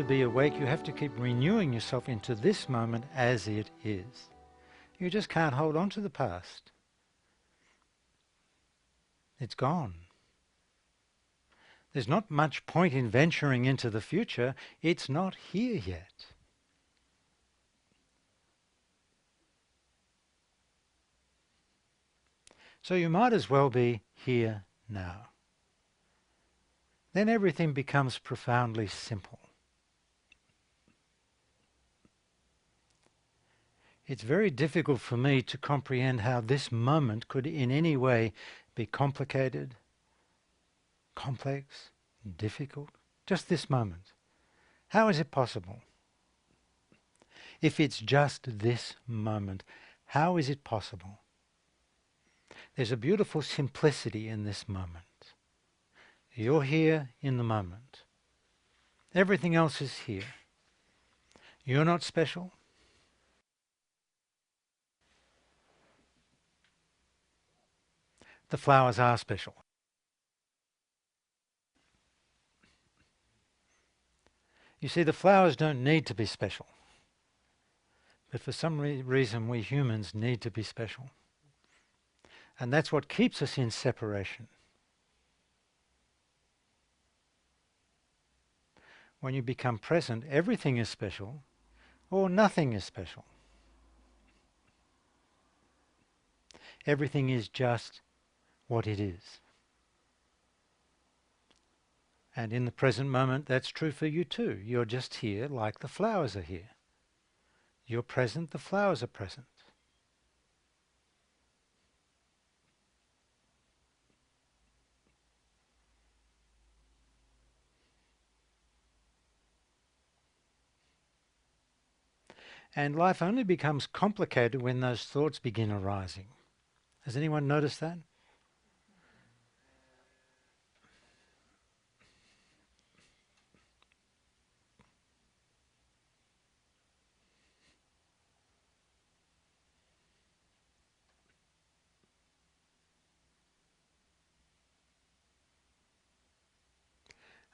to be awake, you have to keep renewing yourself into this moment as it is. You just can't hold on to the past. It's gone. There's not much point in venturing into the future. It's not here yet. So you might as well be here now. Then everything becomes profoundly simple. It's very difficult for me to comprehend how this moment could in any way be complicated, complex, difficult. Just this moment. How is it possible? If it's just this moment, how is it possible? There's a beautiful simplicity in this moment. You're here in the moment. Everything else is here. You're not special. The flowers are special. You see, the flowers don't need to be special. But for some reason, we humans need to be special. And that's what keeps us in separation. When you become present, everything is special, or nothing is special. Everything is just what it is. And in the present moment, that's true for you too. You're just here like the flowers are here. You're present, the flowers are present. And life only becomes complicated when those thoughts begin arising. Has anyone noticed that?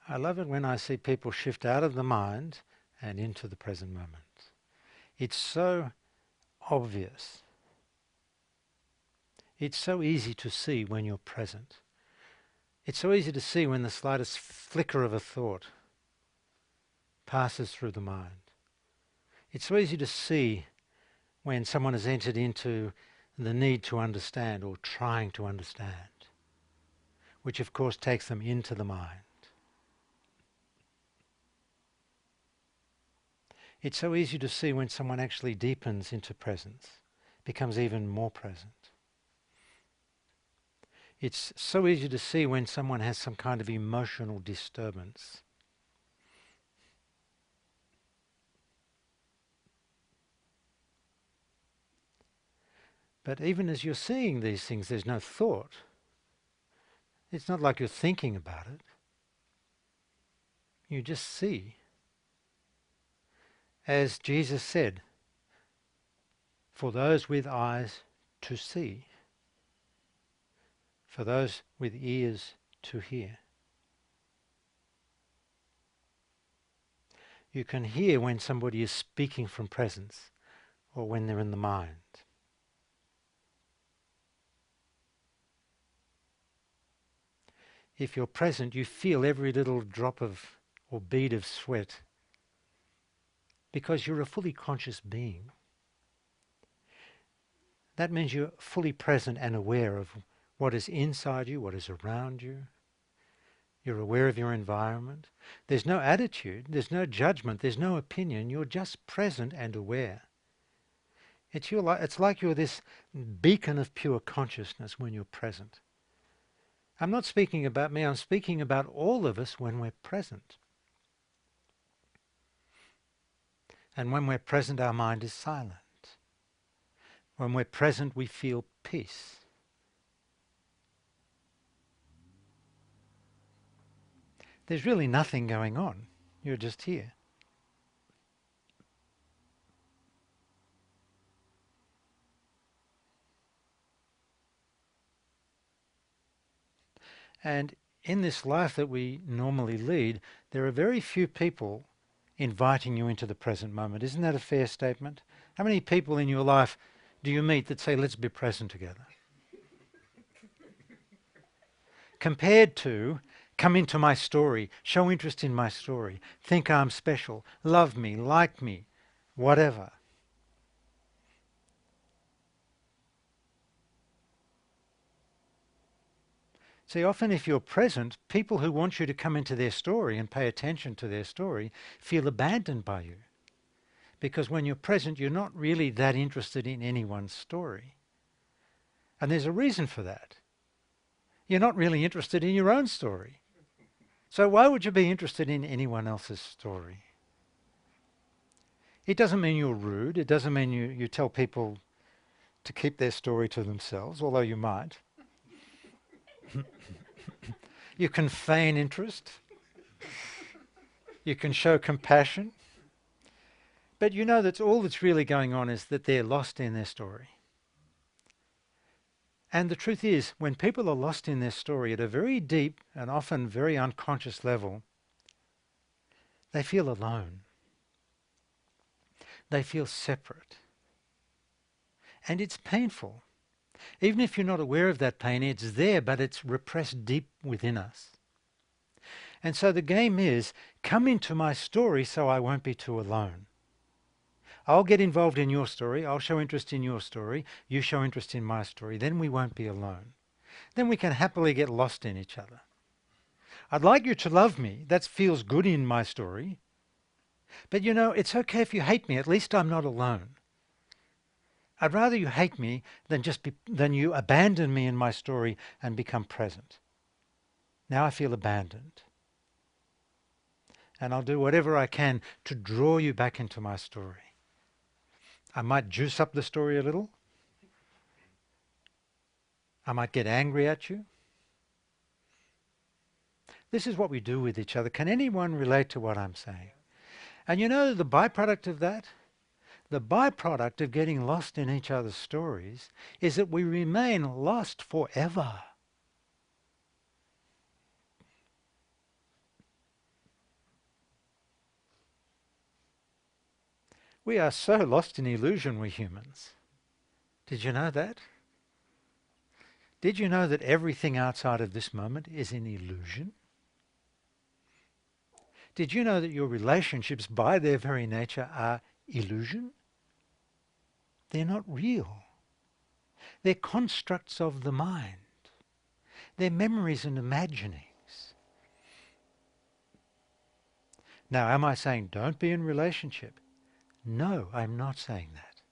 I love it when I see people shift out of the mind and into the present moment. It's so obvious. It's so easy to see when you're present. It's so easy to see when the slightest flicker of a thought passes through the mind. It's so easy to see when someone has entered into the need to understand or trying to understand, which of course takes them into the mind. It's so easy to see when someone actually deepens into presence, becomes even more present. It's so easy to see when someone has some kind of emotional disturbance. But even as you're seeing these things, there's no thought. It's not like you're thinking about it. You just see. As Jesus said, for those with eyes to see, for those with ears to hear. You can hear when somebody is speaking from presence or when they're in the mind. If you're present, you feel every little drop of or bead of sweat because you're a fully conscious being. That means you're fully present and aware of what is inside you, what is around you. You're aware of your environment. There's no attitude, there's no judgment, there's no opinion. You're just present and aware. It's like you're this beacon of pure consciousness when you're present. I'm not speaking about me, I'm speaking about all of us when we're present. And when we're present, our mind is silent. When we're present, we feel peace. There's really nothing going on. You're just here. And in this life that we normally lead, there are very few people inviting you into the present moment. Isn't that a fair statement? How many people in your life do you meet that say, let's be present together? Compared to, come into my story, show interest in my story, think I'm special, love me, like me, whatever. See, often if you're present, people who want you to come into their story and pay attention to their story feel abandoned by you. Because when you're present, you're not really that interested in anyone's story. And there's a reason for that. You're not really interested in your own story. So why would you be interested in anyone else's story? It doesn't mean you're rude. It doesn't mean you tell people to keep their story to themselves, although you might. You can feign interest. You can show compassion. But you know that all that's really going on is that they're lost in their story. And the truth is, when people are lost in their story at a very deep and often very unconscious level, they feel alone. They feel separate. And it's painful. Even if you're not aware of that pain, it's there, but it's repressed deep within us. And so the game is, come into my story so I won't be too alone. I'll get involved in your story, I'll show interest in your story, you show interest in my story, then we won't be alone. Then we can happily get lost in each other. I'd like you to love me, that feels good in my story. But you know, it's okay if you hate me, at least I'm not alone. I'd rather you hate me than you abandon me in my story and become present. Now I feel abandoned. And I'll do whatever I can to draw you back into my story. I might juice up the story a little. I might get angry at you. This is what we do with each other. Can anyone relate to what I'm saying? And you know the byproduct of that? The byproduct of getting lost in each other's stories is that we remain lost forever. We are so lost in illusion, we humans. Did you know that? Did you know that everything outside of this moment is an illusion? Did you know that your relationships, by their very nature, are illusion? They're not real. They're constructs of the mind. They're memories and imaginings. Now, am I saying don't be in relationship? No, I'm not saying that.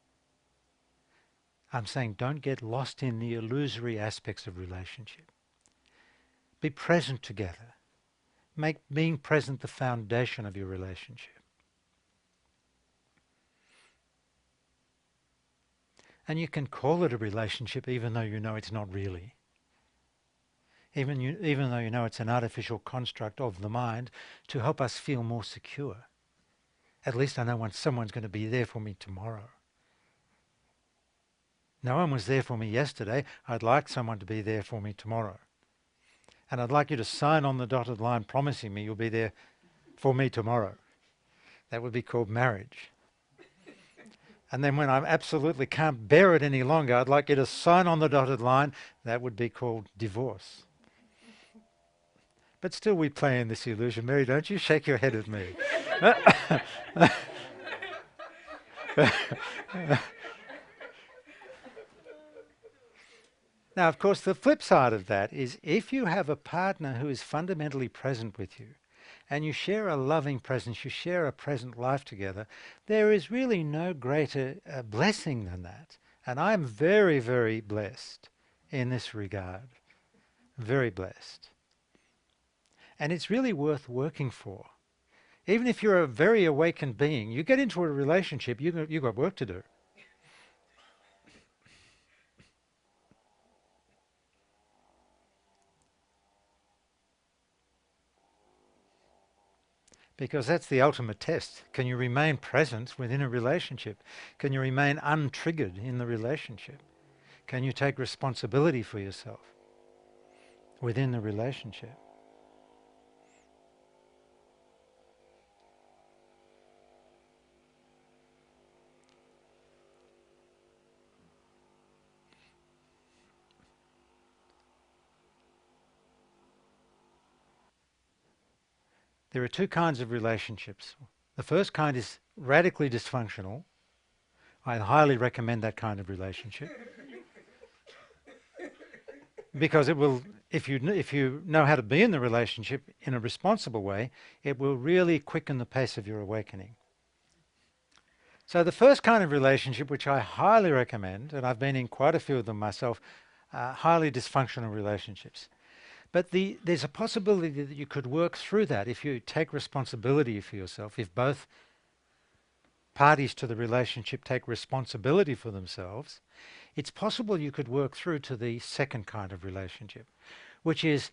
I'm saying don't get lost in the illusory aspects of relationship. Be present together. Make being present the foundation of your relationship. And you can call it a relationship even though you know it's not really. Even though you know it's an artificial construct of the mind to help us feel more secure. At least I know someone's going to be there for me tomorrow. No one was there for me yesterday. I'd like someone to be there for me tomorrow. And I'd like you to sign on the dotted line promising me you'll be there for me tomorrow. That would be called marriage. And then when I absolutely can't bear it any longer, I'd like you to sign on the dotted line. That would be called divorce. But still we play in this illusion. Mary, don't you shake your head at me. Now, of course, the flip side of that is if you have a partner who is fundamentally present with you, and you share a loving presence, you share a present life together, there is really no greater blessing than that. And I'm very, very blessed in this regard. Very blessed. And it's really worth working for. Even if you're a very awakened being, you get into a relationship, you've got work to do. Because that's the ultimate test. Can you remain present within a relationship? Can you remain untriggered in the relationship? Can you take responsibility for yourself within the relationship? There are two kinds of relationships. The first kind is radically dysfunctional. I highly recommend that kind of relationship because it will, if you know how to be in the relationship in a responsible way, it will really quicken the pace of your awakening. So the first kind of relationship, which I highly recommend, and I've been in quite a few of them myself, highly dysfunctional relationships. But there's a possibility that you could work through that if you take responsibility for yourself, if both parties to the relationship take responsibility for themselves, it's possible you could work through to the second kind of relationship, which is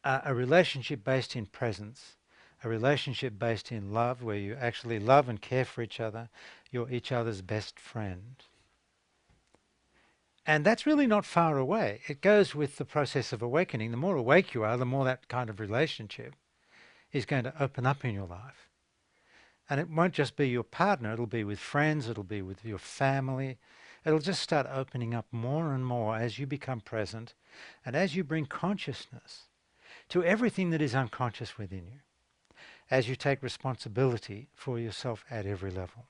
a relationship based in presence, a relationship based in love, where you actually love and care for each other, you're each other's best friend. And that's really not far away. It goes with the process of awakening. The more awake you are, the more that kind of relationship is going to open up in your life. And it won't just be your partner, it'll be with friends, it'll be with your family. It'll just start opening up more and more as you become present and as you bring consciousness to everything that is unconscious within you, as you take responsibility for yourself at every level.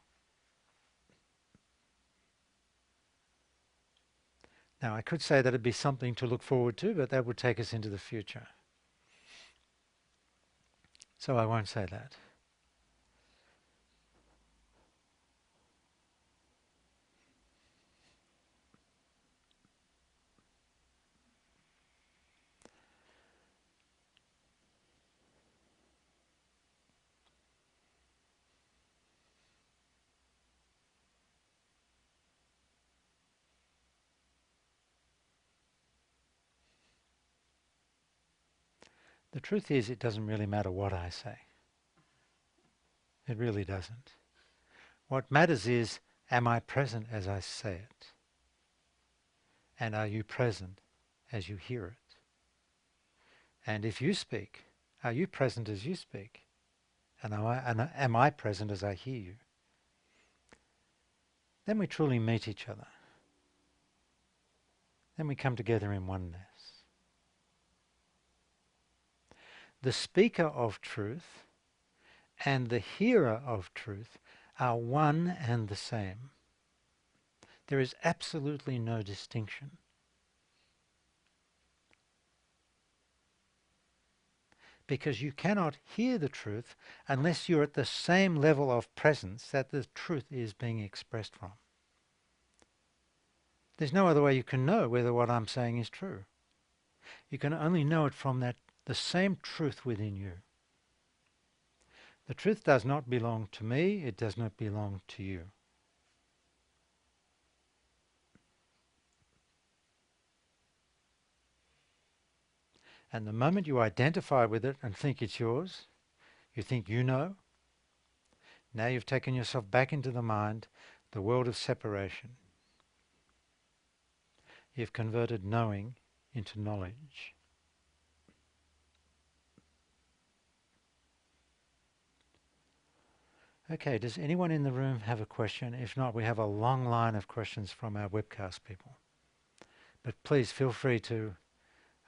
Now, I could say that it'd be something to look forward to, but that would take us into the future. So I won't say that. The truth is, it doesn't really matter what I say. It really doesn't. What matters is, am I present as I say it? And are you present as you hear it? And if you speak, are you present as you speak? And am I present as I hear you? Then we truly meet each other. Then we come together in oneness. The speaker of truth and the hearer of truth are one and the same. There is absolutely no distinction. Because you cannot hear the truth unless you're at the same level of presence that the truth is being expressed from. There's no other way you can know whether what I'm saying is true. You can only know it from the same truth within you. The truth does not belong to me, it does not belong to you. And the moment you identify with it and think it's yours, you think you know, now you've taken yourself back into the mind, the world of separation. You've converted knowing into knowledge. Okay, does anyone in the room have a question? If not, we have a long line of questions from our webcast people. But please feel free to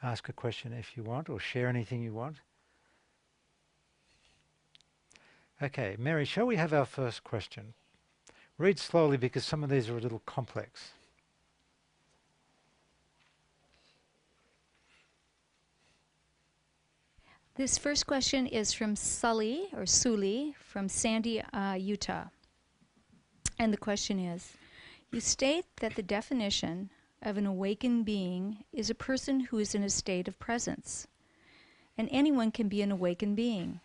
ask a question if you want, or share anything you want. Okay, Mary, shall we have our first question? Read slowly because some of these are a little complex. This first question is from Sully from Sandy, Utah. And the question is, you state that the definition of an awakened being is a person who is in a state of presence. And anyone can be an awakened being.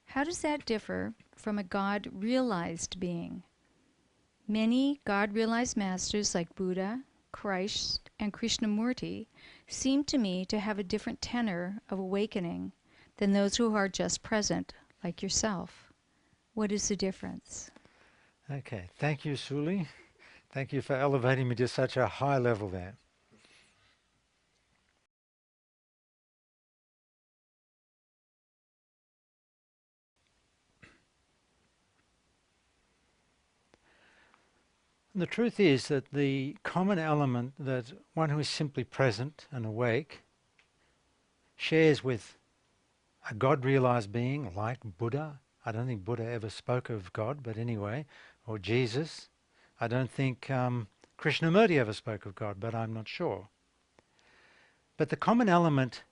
How does that differ from a God-realized being? Many God-realized masters like Buddha, Christ, and Krishnamurti seem to me to have a different tenor of awakening than those who are just present, like yourself. What is the difference? Okay, thank you, Suli. Thank you for elevating me to such a high level there. The truth is that the common element that one who is simply present and awake shares with a God-realized being like Buddha. I don't think Buddha ever spoke of God, but anyway, or Jesus. I don't think Krishnamurti ever spoke of God, but I'm not sure. But the common element,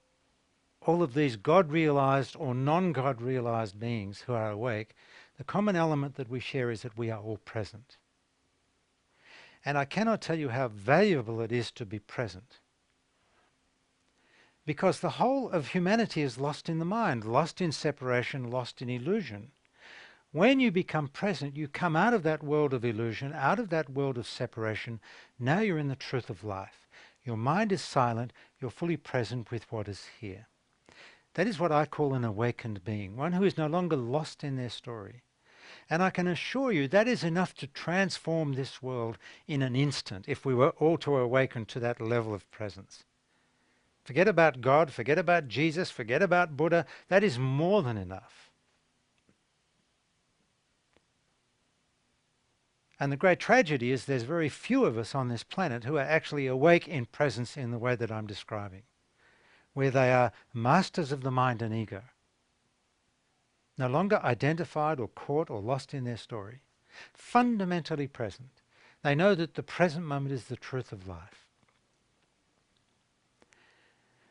all of these God-realized or non-God-realized beings who are awake, the common element that we share is that we are all present. And I cannot tell you how valuable it is to be present. Because the whole of humanity is lost in the mind, lost in separation, lost in illusion. When you become present, you come out of that world of illusion, out of that world of separation. Now you're in the truth of life. Your mind is silent, you're fully present with what is here. That is what I call an awakened being, one who is no longer lost in their story. And I can assure you that is enough to transform this world in an instant if we were all to awaken to that level of presence. Forget about God, forget about Jesus, forget about Buddha. That is more than enough. And the great tragedy is there's very few of us on this planet who are actually awake in presence in the way that I'm describing, where they are masters of the mind and ego, no longer identified or caught or lost in their story, fundamentally present. They know that the present moment is the truth of life.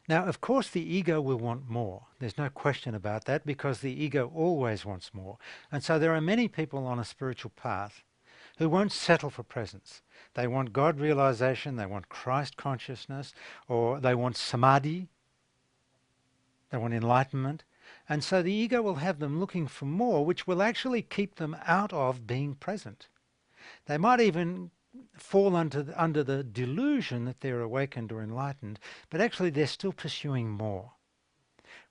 Now, of course, the ego will want more. There's no question about that, because the ego always wants more. And so there are many people on a spiritual path who won't settle for presence. They want God realization, they want Christ consciousness, or they want samadhi, they want enlightenment. And so the ego will have them looking for more, which will actually keep them out of being present. They might even fall under the delusion that they're awakened or enlightened, but actually they're still pursuing more.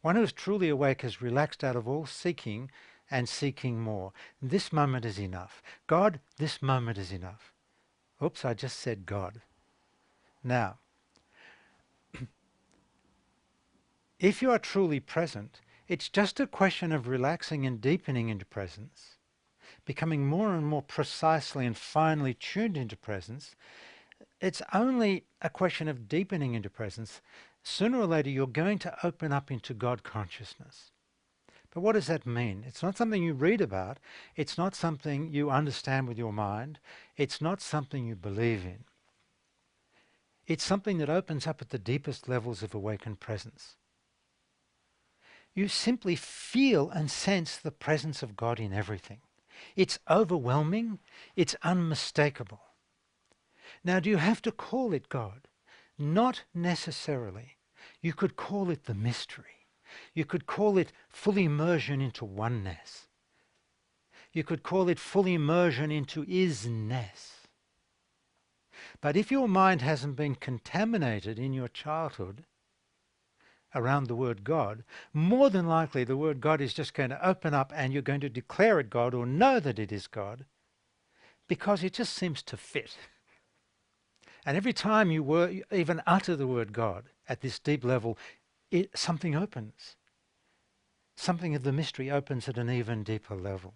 One who is truly awake has relaxed out of all seeking and seeking more. This moment is enough. God, this moment is enough. Oops, I just said God. Now, if you are truly present, it's just a question of relaxing and deepening into presence, becoming more and more precisely and finely tuned into presence. It's only a question of deepening into presence. Sooner or later, you're going to open up into God consciousness. But what does that mean? It's not something you read about. It's not something you understand with your mind. It's not something you believe in. It's something that opens up at the deepest levels of awakened presence. You simply feel and sense the presence of God in everything. It's overwhelming. It's unmistakable. Now, do you have to call it God? Not necessarily. You could call it the mystery. You could call it full immersion into oneness. You could call it full immersion into isness. But if your mind hasn't been contaminated in your childhood around the word God, more than likely the word God is just going to open up and you're going to declare it God or know that it is God because it just seems to fit. And every time you even utter the word God at this deep level, something opens. Something of the mystery opens at an even deeper level.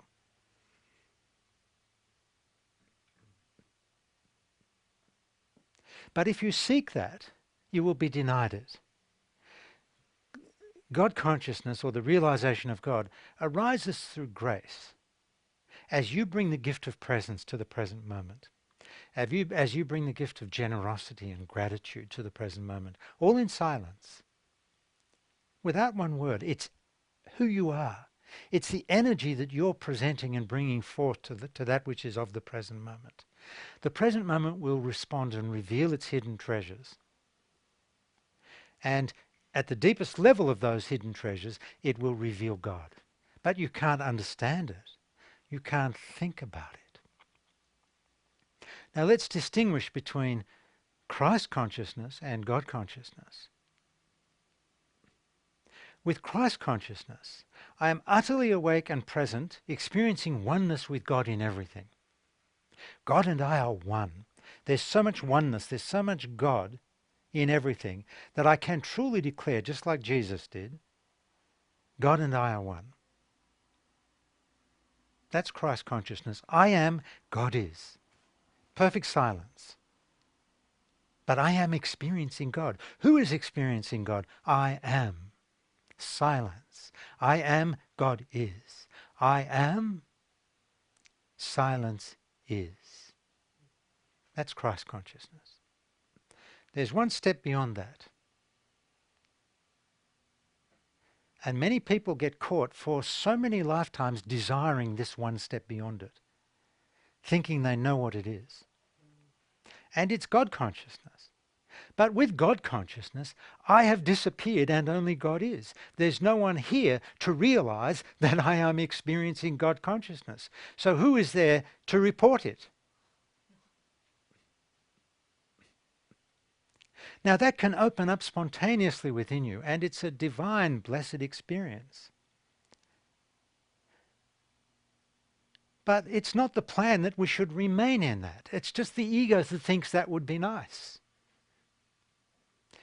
But if you seek that, you will be denied it. God consciousness, or the realization of God, arises through grace as you bring the gift of presence to the present moment. As you bring the gift of generosity and gratitude to the present moment, all in silence, without one word. It's who you are. It's the energy that you're presenting and bringing forth to that which is of the present moment. The present moment will respond and reveal its hidden treasures. And at the deepest level of those hidden treasures, it will reveal God. But you can't understand it. You can't think about it. Now let's distinguish between Christ consciousness and God consciousness. With Christ consciousness, I am utterly awake and present, experiencing oneness with God in everything. God and I are one. There's so much oneness, there's so much God in everything that I can truly declare, just like Jesus did, God and I are one. That's Christ consciousness. I am, God is. Perfect silence. But I am experiencing God. Who is experiencing God? I am. silence. I am, God is. I am, silence is. That's Christ consciousness. There's one step beyond that. And many people get caught for so many lifetimes desiring this one step beyond it, thinking they know what it is. And it's God consciousness. But with God consciousness, I have disappeared and only God is. There's no one here to realize that I am experiencing God consciousness. So who is there to report it? Now that can open up spontaneously within you, and it's a divine, blessed experience. But it's not the plan that we should remain in that. It's just the ego that thinks that would be nice.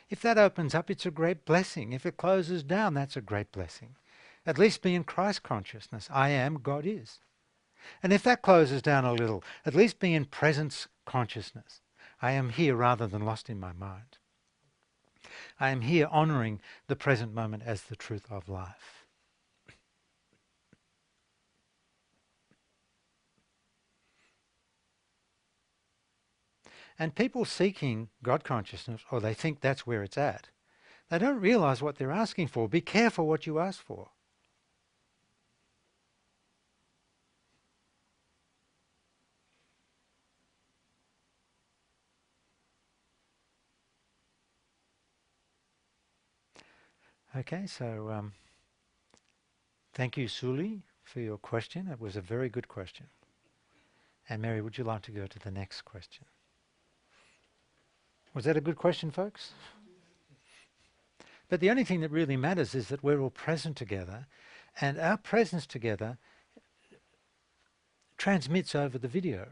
If that opens up, it's a great blessing. If it closes down, that's a great blessing. At least be in Christ consciousness. I am, God is. And if that closes down a little, at least be in presence consciousness. I am here rather than lost in my mind. I am here honouring the present moment as the truth of life. And people seeking God consciousness, or they think that's where it's at, they don't realise what they're asking for. Be careful what you ask for. Okay, so thank you, Suli, for your question. It was a very good question. And Mary, would you like to go to the next question? Was that a good question, folks? But the only thing that really matters is that we're all present together, and our presence together transmits over the video.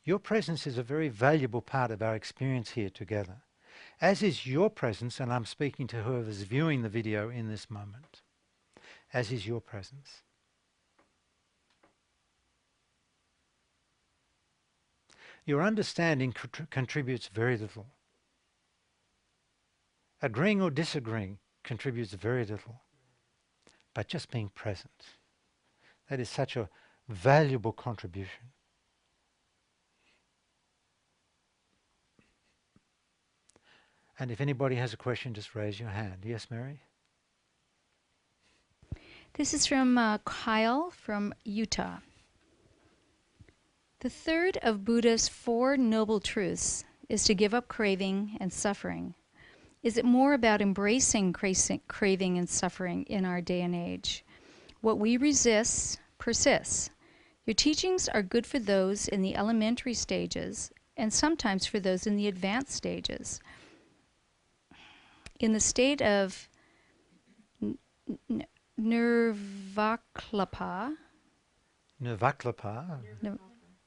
Your presence is a very valuable part of our experience here together, as is your presence, and I'm speaking to whoever's viewing the video in this moment, as is your presence. Your understanding contributes very little. Agreeing or disagreeing contributes very little. But just being present, that is such a valuable contribution. And if anybody has a question, just raise your hand. Yes, Mary? This is from Kyle from Utah. The third of Buddha's 4 noble truths is to give up craving and suffering. Is it more about embracing craving and suffering in our day and age? What we resist persists. Your teachings are good for those in the elementary stages and sometimes for those in the advanced stages. In the state of Nirvaklapa. Nirvaklapa?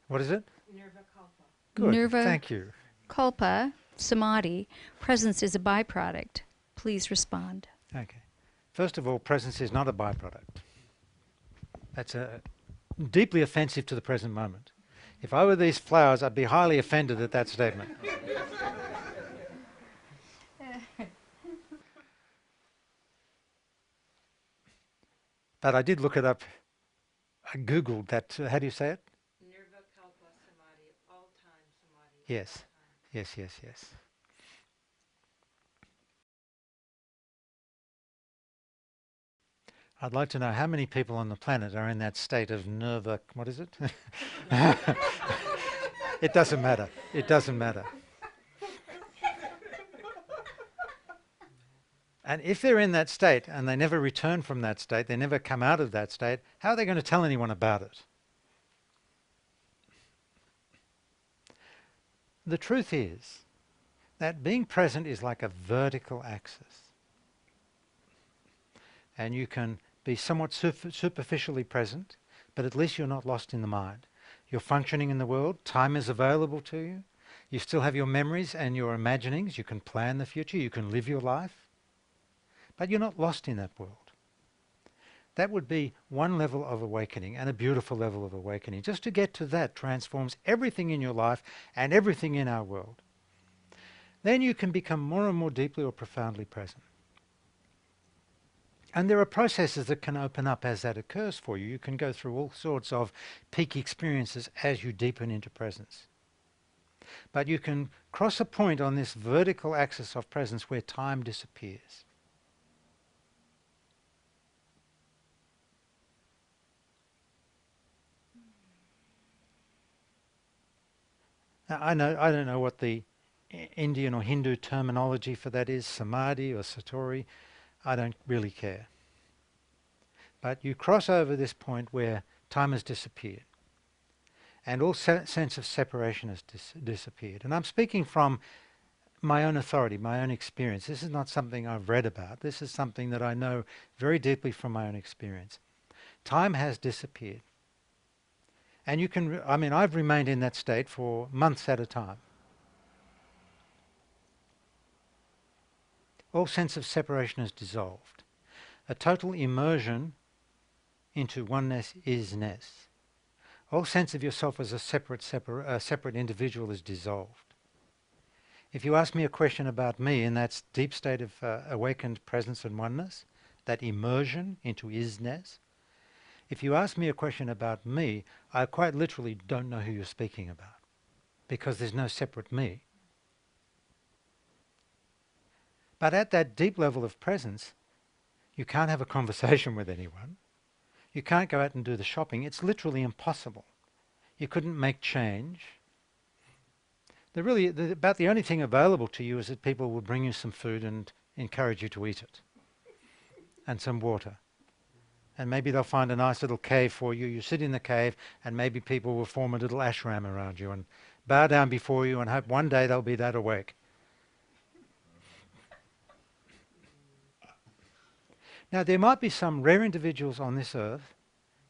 What is it? Nirvakalpa. Good, thank you. Kalpa, samadhi, presence is a byproduct. Please respond. Okay. First of all, presence is not a byproduct. That's deeply offensive to the present moment. If I were these flowers, I'd be highly offended at that statement. But I did look it up. I Googled that. How do you say it? Nirvakalpa samadhi, all-time samadhi. Yes. Yes, yes, yes. I'd like to know how many people on the planet are in that state of what is it? It doesn't matter. It doesn't matter. And if they're in that state and they never return from that state, they never come out of that state, how are they going to tell anyone about it? The truth is that being present is like a vertical axis. And you can be somewhat superficially present, but at least you're not lost in the mind. You're functioning in the world, time is available to you, you still have your memories and your imaginings, you can plan the future, you can live your life, but you're not lost in that world. That would be one level of awakening, and a beautiful level of awakening. Just to get to that transforms everything in your life and everything in our world. then you can become more and more deeply or profoundly present. And there are processes that can open up as that occurs for you. You can go through all sorts of peak experiences as you deepen into presence. But you can cross a point on this vertical axis of presence where time disappears. Now, I don't know what the Indian or Hindu terminology for that is, samadhi or satori. I don't really care. But you cross over this point where time has disappeared and all sense of separation has disappeared. And I'm speaking from my own authority, my own experience. This is not something I've read about. This is something that I know very deeply from my own experience. Time has disappeared. And you can, I've remained in that state for months at a time. All sense of separation is dissolved. A total immersion into oneness, isness. All sense of yourself as a separate individual is dissolved. If you ask me a question about me in that deep state of awakened presence and oneness, that immersion into isness, if you ask me a question about me, I quite literally don't know who you're speaking about, because there's no separate me. But at that deep level of presence, you can't have a conversation with anyone. You can't go out and do the shopping. It's literally impossible. You couldn't make change. About the only thing available to you is that people will bring you some food and encourage you to eat it, and some water. And maybe they'll find a nice little cave for you. You sit in the cave, and maybe people will form a little ashram around you and bow down before you and hope one day they'll be that awake. Now, there might be some rare individuals on this earth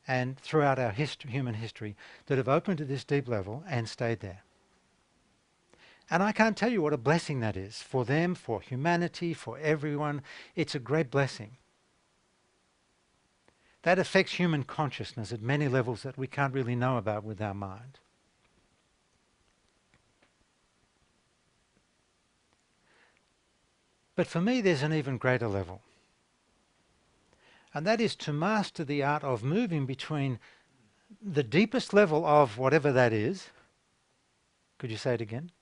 and throughout our human history that have opened to this deep level and stayed there. And I can't tell you what a blessing that is for them, for humanity, for everyone. It's a great blessing. That affects human consciousness at many levels that we can't really know about with our mind. But for me, there's an even greater level. And that is to master the art of moving between the deepest level of whatever that is. Could you say it again?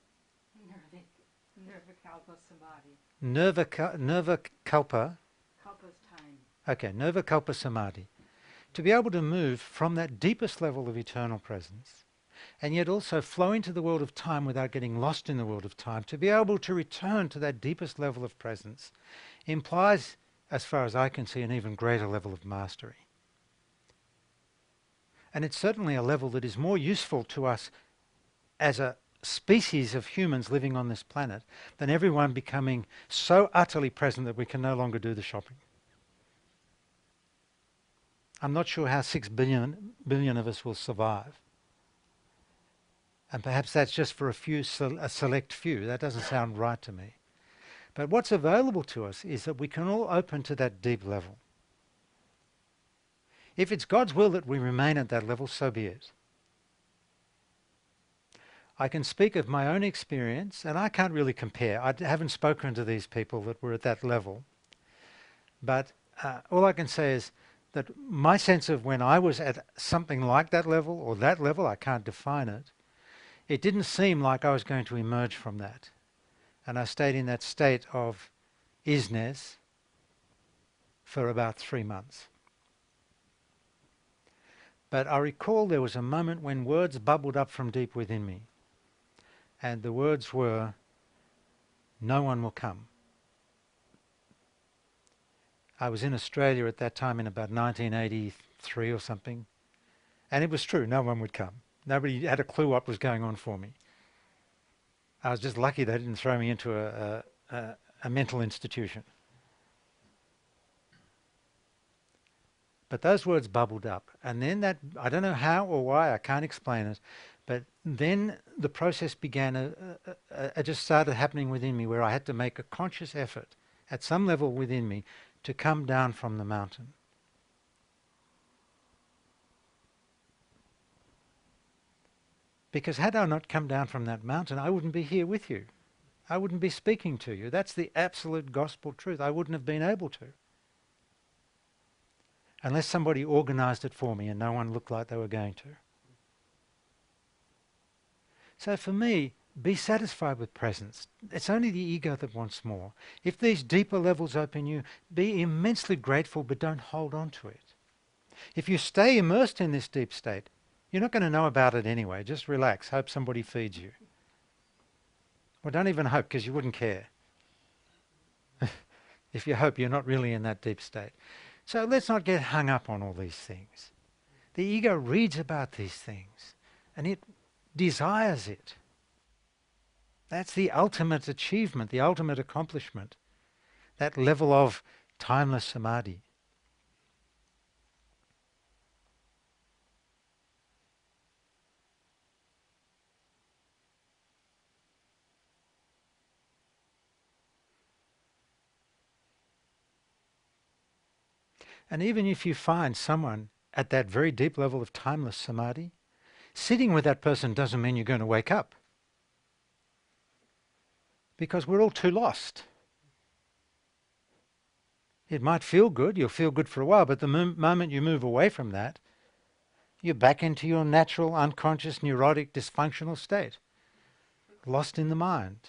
Nirvikalpa Samadhi. Nirvikalpa. Kalpa's time. Okay, Nirvikalpa Samadhi. To be able to move from that deepest level of eternal presence and yet also flow into the world of time without getting lost in the world of time, to be able to return to that deepest level of presence implies, as far as I can see, an even greater level of mastery. And it's certainly a level that is more useful to us as a species of humans living on this planet than everyone becoming so utterly present that we can no longer do the shopping. I'm not sure how 6 billion of us will survive. And perhaps that's just for a select few. That doesn't sound right to me. But what's available to us is that we can all open to that deep level. If it's God's will that we remain at that level, so be it. I can speak of my own experience, and I can't really compare. I haven't spoken to these people that were at that level. But all I can say is that my sense of when I was at something like that level, or that level, I can't define it, it didn't seem like I was going to emerge from that. And I stayed in that state of isness for about 3 months. But I recall there was a moment when words bubbled up from deep within me. And the words were, "No one will come." I was in Australia at that time in about 1983 or something. And it was true, no one would come. Nobody had a clue what was going on for me. I was just lucky they didn't throw me into a mental institution. But those words bubbled up. And then that, I don't know how or why, I can't explain it, but then the process began, it just started happening within me where I had to make a conscious effort at some level within me to come down from the mountain. Because had I not come down from that mountain, I wouldn't be here with you. I wouldn't be speaking to you. That's the absolute gospel truth. I wouldn't have been able to. Unless somebody organized it for me and no one looked like they were going to. So for me, be satisfied with presence. It's only the ego that wants more. If these deeper levels open you, be immensely grateful, but don't hold on to it. If you stay immersed in this deep state, you're not going to know about it anyway. Just relax. Hope somebody feeds you. Well, don't even hope, because you wouldn't care. If you hope, you're not really in that deep state. So let's not get hung up on all these things. The ego reads about these things and it desires it. That's the ultimate achievement, the ultimate accomplishment. That level of timeless samadhi. And even if you find someone at that very deep level of timeless samadhi, sitting with that person doesn't mean you're going to wake up. Because we're all too lost. It might feel good, you'll feel good for a while, but the moment you move away from that, you're back into your natural, unconscious, neurotic, dysfunctional state. Lost in the mind.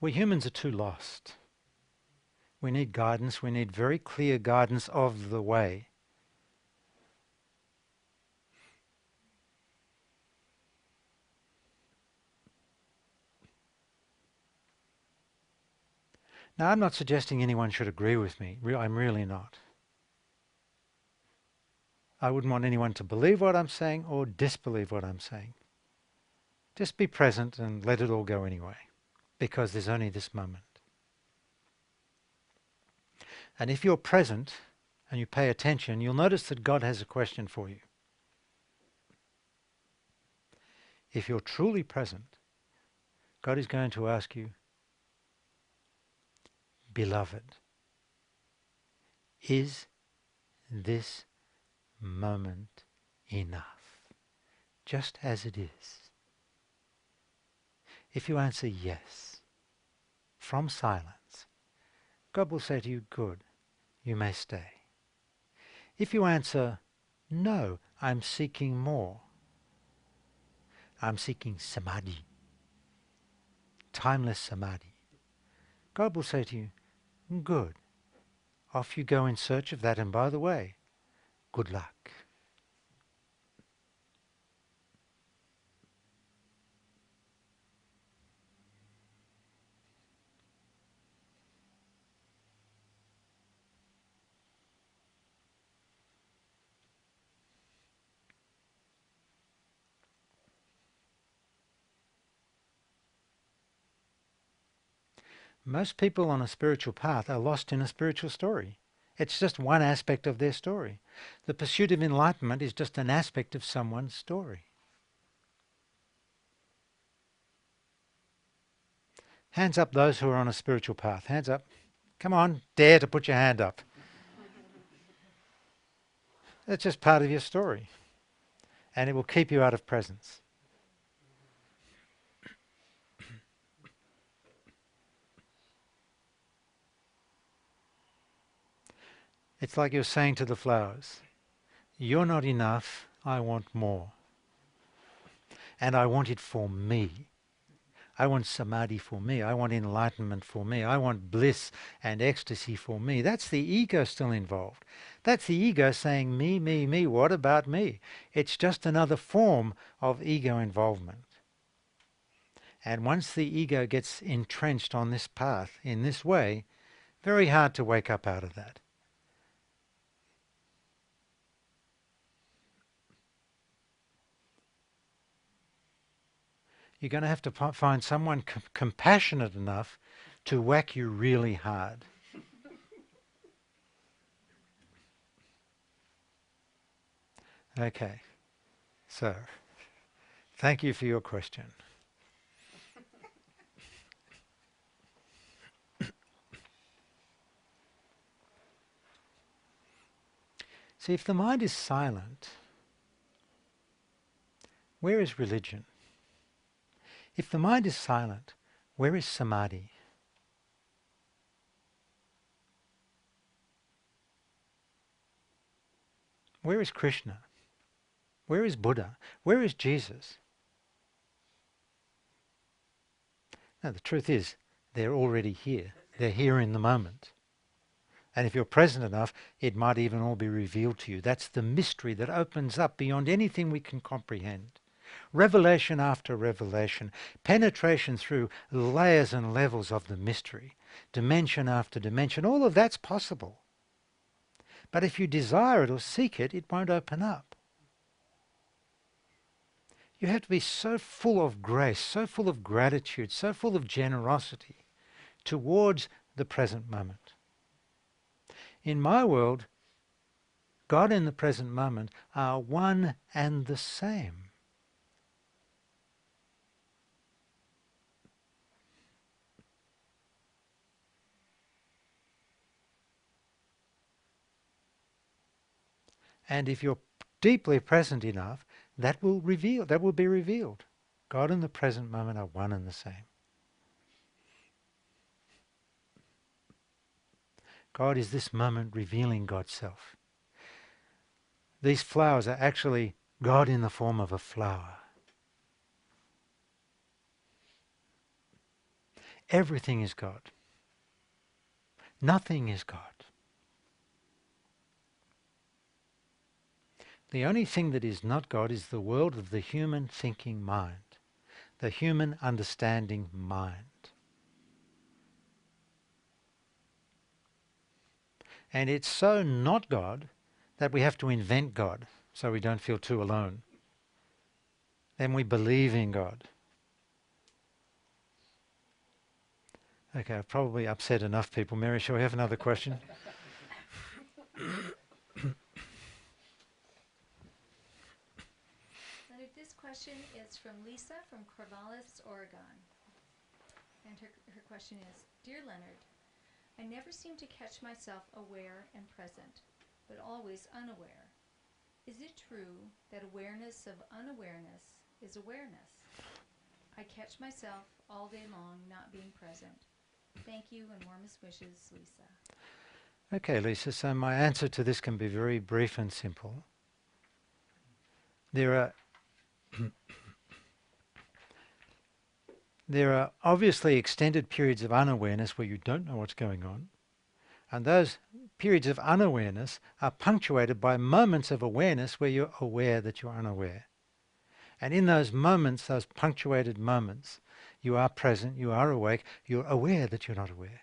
We humans are too lost. We need guidance, we need very clear guidance of the way. Now, I'm not suggesting anyone should agree with me. I'm really not. I wouldn't want anyone to believe what I'm saying or disbelieve what I'm saying. Just be present and let it all go anyway, because there's only this moment. And if you're present and you pay attention, you'll notice that God has a question for you. If you're truly present, God is going to ask you, beloved, is this moment enough, just as it is? If you answer yes, from silence, God will say to you, good, you may stay. If you answer, no, I'm seeking more, I'm seeking samadhi, timeless samadhi, God will say to you, good, off you go in search of that, and by the way, good luck. Most people on a spiritual path are lost in a spiritual story. It's just one aspect of their story. The pursuit of enlightenment is just an aspect of someone's story. Hands up those who are on a spiritual path. Hands up. Come on, dare to put your hand up. It's just part of your story. And it will keep you out of presence. It's like you're saying to the flowers, you're not enough, I want more. And I want it for me. I want samadhi for me. I want enlightenment for me. I want bliss and ecstasy for me. That's the ego still involved. That's the ego saying, me, me, me, what about me? It's just another form of ego involvement. And once the ego gets entrenched on this path in this way, very hard to wake up out of that. You're going to have to find someone compassionate enough to whack you really hard. Okay, so thank you for your question. See, if the mind is silent, where is religion? If the mind is silent, where is samadhi? Where is Krishna? Where is Buddha? Where is Jesus? No, the truth is, they're already here. They're here in the moment. And if you're present enough, it might even all be revealed to you. That's the mystery that opens up beyond anything we can comprehend. Revelation after revelation, penetration through layers and levels of the mystery, dimension after dimension, all of that's possible. But if you desire it or seek it, it won't open up. You have to be so full of grace, so full of gratitude, so full of generosity towards the present moment. In my world, God and the present moment are one and the same. And if you're deeply present enough, that will be revealed. God and the present moment are one and the same. God is this moment revealing God's self. These flowers are actually God in the form of a flower. Everything is God. Nothing is God. The only thing that is not God is the world of the human thinking mind, the human understanding mind. And it's so not God that we have to invent God so we don't feel too alone. Then we believe in God. Okay, I've probably upset enough people. Mary, shall we have another question? Leonard, this question is from Lisa from Corvallis, Oregon. And her question is, Dear Leonard, I never seem to catch myself aware and present, but always unaware. Is it true that awareness of unawareness is awareness? I catch myself all day long not being present. Thank you and warmest wishes, Lisa. Okay, Lisa, so my answer to this can be very brief and simple. There are obviously extended periods of unawareness where you don't know what's going on, and those periods of unawareness are punctuated by moments of awareness where you're aware that you're unaware. And in those moments, those punctuated moments, you are present, you are awake, you're aware that you're not aware.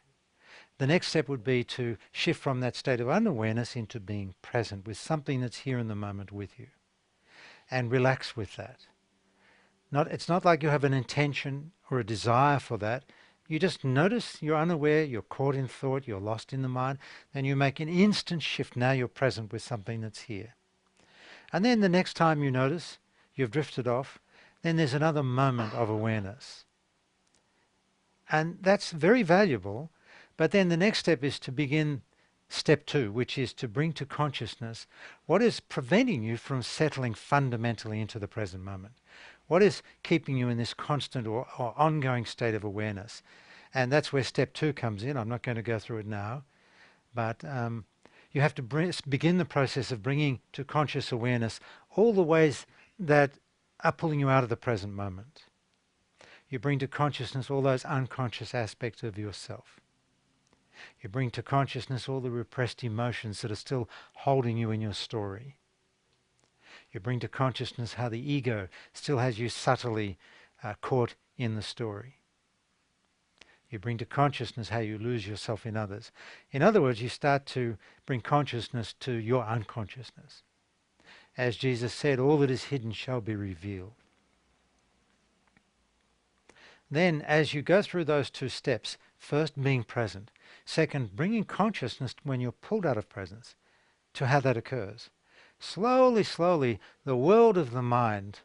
The next step would be to shift from that state of unawareness into being present with something that's here in the moment with you. And relax with that. It's not like you have an intention or a desire for that. You just notice you're unaware, you're caught in thought, you're lost in the mind, then you make an instant shift. Now you're present with something that's here. And then the next time you notice you've drifted off, then there's another moment of awareness. And that's very valuable, but then the next step is to begin step 2, which is to bring to consciousness what is preventing you from settling fundamentally into the present moment. What is keeping you in this constant or ongoing state of awareness? And that's where step 2 comes in. I'm not going to go through it now, but you have to begin the process of bringing to conscious awareness all the ways that are pulling you out of the present moment. You bring to consciousness all those unconscious aspects of yourself. You bring to consciousness all the repressed emotions that are still holding you in your story. You bring to consciousness how the ego still has you subtly caught in the story. You bring to consciousness how you lose yourself in others. In other words, you start to bring consciousness to your unconsciousness. As Jesus said, all that is hidden shall be revealed. Then, as you go through those 2 steps, first being present, second bringing consciousness when you're pulled out of presence to how that occurs. Slowly, slowly, the world of the mind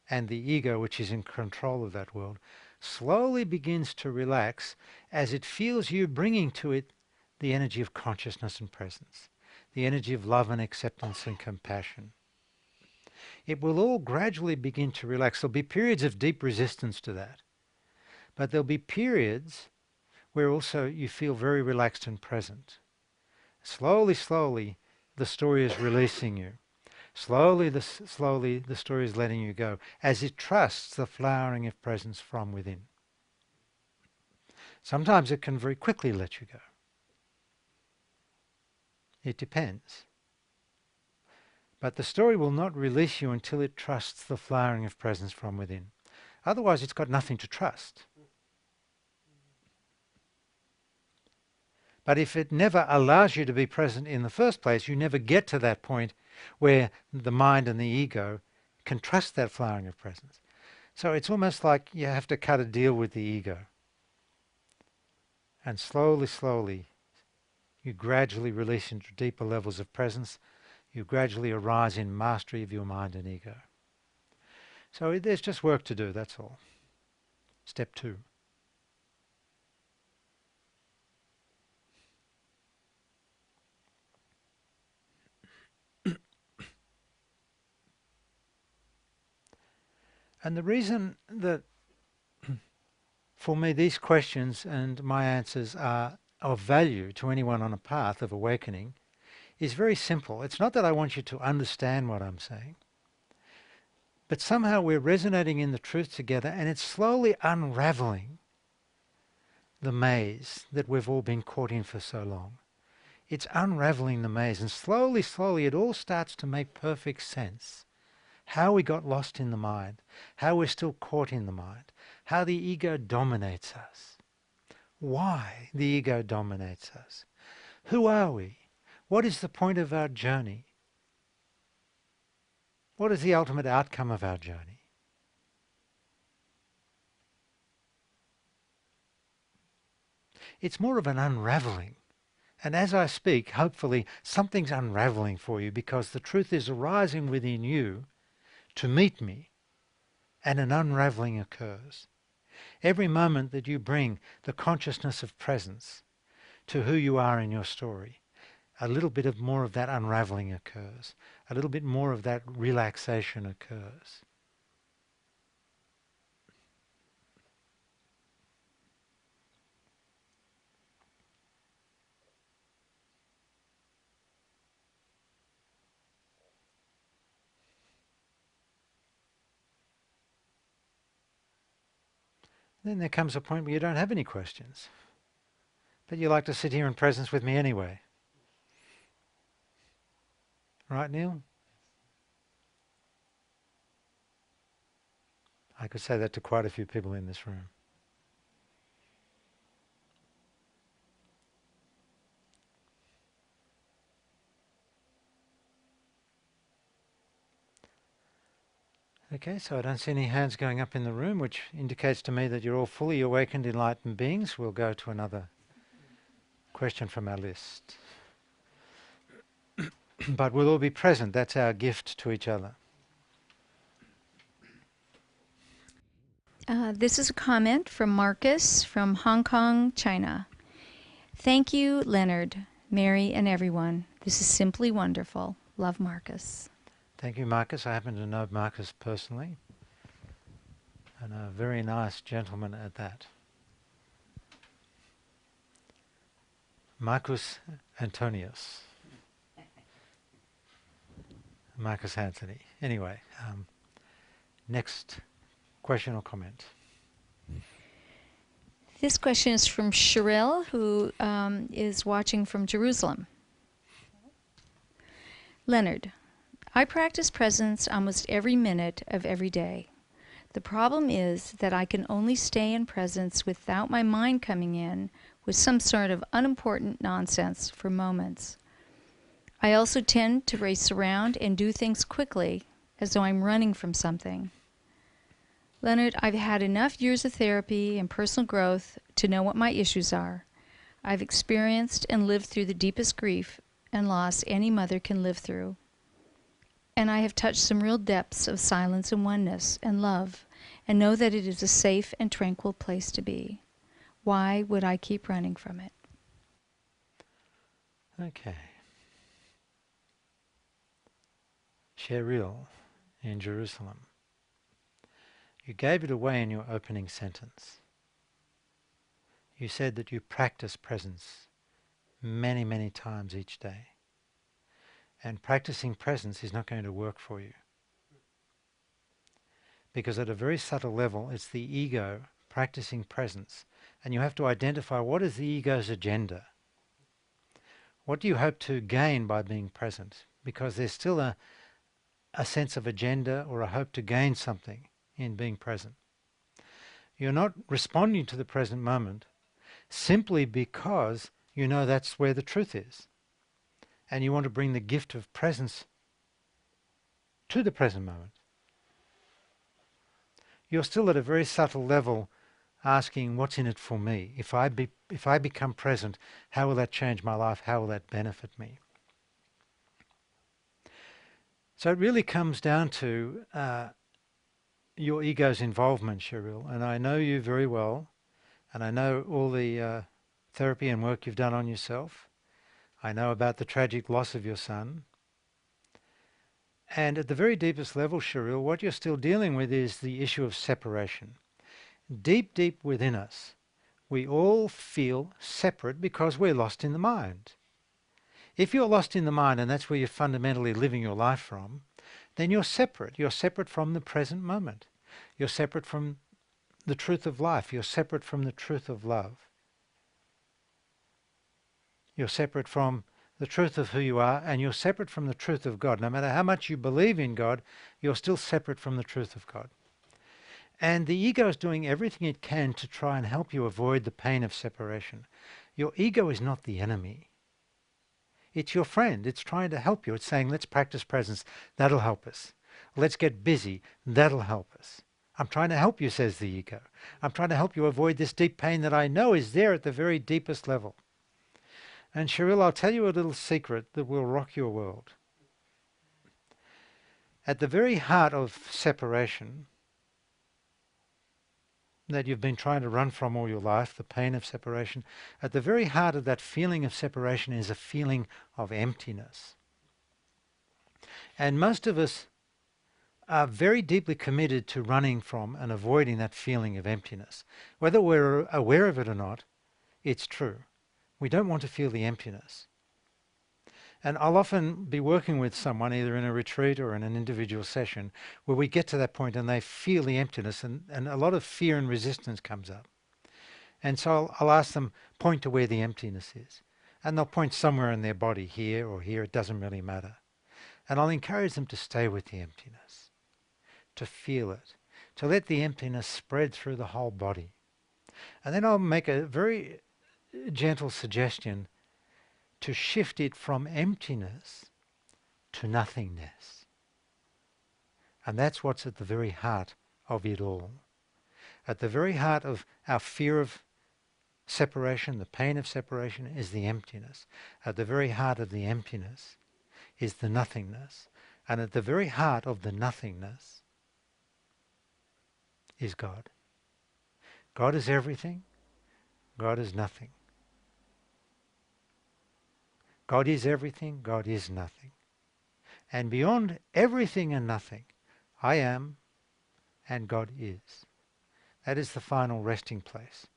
and the ego, which is in control of that world, slowly begins to relax as it feels you bringing to it the energy of consciousness and presence, the energy of love and acceptance and compassion. It will all gradually begin to relax. There'll be periods of deep resistance to that. But there'll be periods where also you feel very relaxed and present. Slowly, slowly, the story is releasing you. Slowly, the story is letting you go as it trusts the flowering of presence from within. Sometimes it can very quickly let you go. It depends. But the story will not release you until it trusts the flowering of presence from within. Otherwise, it's got nothing to trust. But if it never allows you to be present in the first place, you never get to that point where the mind and the ego can trust that flowering of presence. So it's almost like you have to cut a deal with the ego. And slowly, slowly, you gradually release into deeper levels of presence. You gradually arise in mastery of your mind and ego. So there's just work to do, that's all. Step 2. And the reason that, for me, these questions and my answers are of value to anyone on a path of awakening is very simple. It's not that I want you to understand what I'm saying, but somehow we're resonating in the truth together, and it's slowly unraveling the maze that we've all been caught in for so long. It's unraveling the maze, and slowly, slowly it all starts to make perfect sense. How we got lost in the mind, how we're still caught in the mind, how the ego dominates us, why the ego dominates us. Who are we? What is the point of our journey? What is the ultimate outcome of our journey? It's more of an unraveling. And as I speak, hopefully something's unraveling for you, because the truth is arising within you to meet me, and an unraveling occurs. Every moment that you bring the consciousness of presence to who you are in your story, a little bit of more of that unraveling occurs. A little bit more of that relaxation occurs. Then there comes a point where you don't have any questions, but you like to sit here in presence with me anyway. Right, Neil? I could say that to quite a few people in this room. Okay, so I don't see any hands going up in the room, which indicates to me that you're all fully awakened, enlightened beings. We'll go to another question from our list. But we'll all be present. That's our gift to each other. This is a comment from Marcus from Hong Kong, China. Thank you, Leonard, Mary, and everyone. This is simply wonderful. Love, Marcus. Thank you, Marcus. I happen to know Marcus personally, and a very nice gentleman at that. Marcus Antonius. Marcus Anthony. Anyway, next question or comment. This question is from Cheryl, who is watching from Jerusalem. Leonard, I practice presence almost every minute of every day. The problem is that I can only stay in presence without my mind coming in with some sort of unimportant nonsense for moments. I also tend to race around and do things quickly, as though I'm running from something. Leonard, I've had enough years of therapy and personal growth to know what my issues are. I've experienced and lived through the deepest grief and loss any mother can live through. And I have touched some real depths of silence and oneness and love, and know that it is a safe and tranquil place to be. Why would I keep running from it? Okay. Cheryl in Jerusalem. You gave it away in your opening sentence. You said that you practice presence many, many times each day. And practicing presence is not going to work for you. Because at a very subtle level, it's the ego practicing presence. And you have to identify what is the ego's agenda. What do you hope to gain by being present? Because there's still a sense of agenda or a hope to gain something in being present. You're not responding to the present moment simply because you know that's where the truth is. And you want to bring the gift of presence to the present moment. You're still at a very subtle level asking, what's in it for me? If I become present, how will that change my life? How will that benefit me? So it really comes down to your ego's involvement, Cheryl. And I know you very well, and I know all the therapy and work you've done on yourself. I know about the tragic loss of your son. And at the very deepest level, Cheryl, what you're still dealing with is the issue of separation. Deep, deep within us, we all feel separate because we're lost in the mind. If you're lost in the mind and that's where you're fundamentally living your life from, then you're separate. You're separate from the present moment. You're separate from the truth of life. You're separate from the truth of love. You're separate from the truth of who you are, and you're separate from the truth of God. No matter how much you believe in God, you're still separate from the truth of God. And the ego is doing everything it can to try and help you avoid the pain of separation. Your ego is not the enemy. It's your friend. It's trying to help you. It's saying, let's practice presence. That'll help us. Let's get busy. That'll help us. I'm trying to help you, says the ego. I'm trying to help you avoid this deep pain that I know is there at the very deepest level. And Cheryl, I'll tell you a little secret that will rock your world. At the very heart of separation that you've been trying to run from all your life, the pain of separation, at the very heart of that feeling of separation is a feeling of emptiness. And most of us are very deeply committed to running from and avoiding that feeling of emptiness. Whether we're aware of it or not, it's true. We don't want to feel the emptiness. And I'll often be working with someone either in a retreat or in an individual session where we get to that point and they feel the emptiness and a lot of fear and resistance comes up. And so I'll ask them, point to where the emptiness is. And they'll point somewhere in their body, here or here, it doesn't really matter. And I'll encourage them to stay with the emptiness, to feel it, to let the emptiness spread through the whole body. And then I'll make a very gentle suggestion to shift it from emptiness to nothingness. And that's what's at the very heart of it all. At the very heart of our fear of separation, the pain of separation, is the emptiness. At the very heart of the emptiness is the nothingness. And at the very heart of the nothingness is God. God is everything. God is nothing. God is everything, God is nothing. And beyond everything and nothing, I am and God is. That is the final resting place.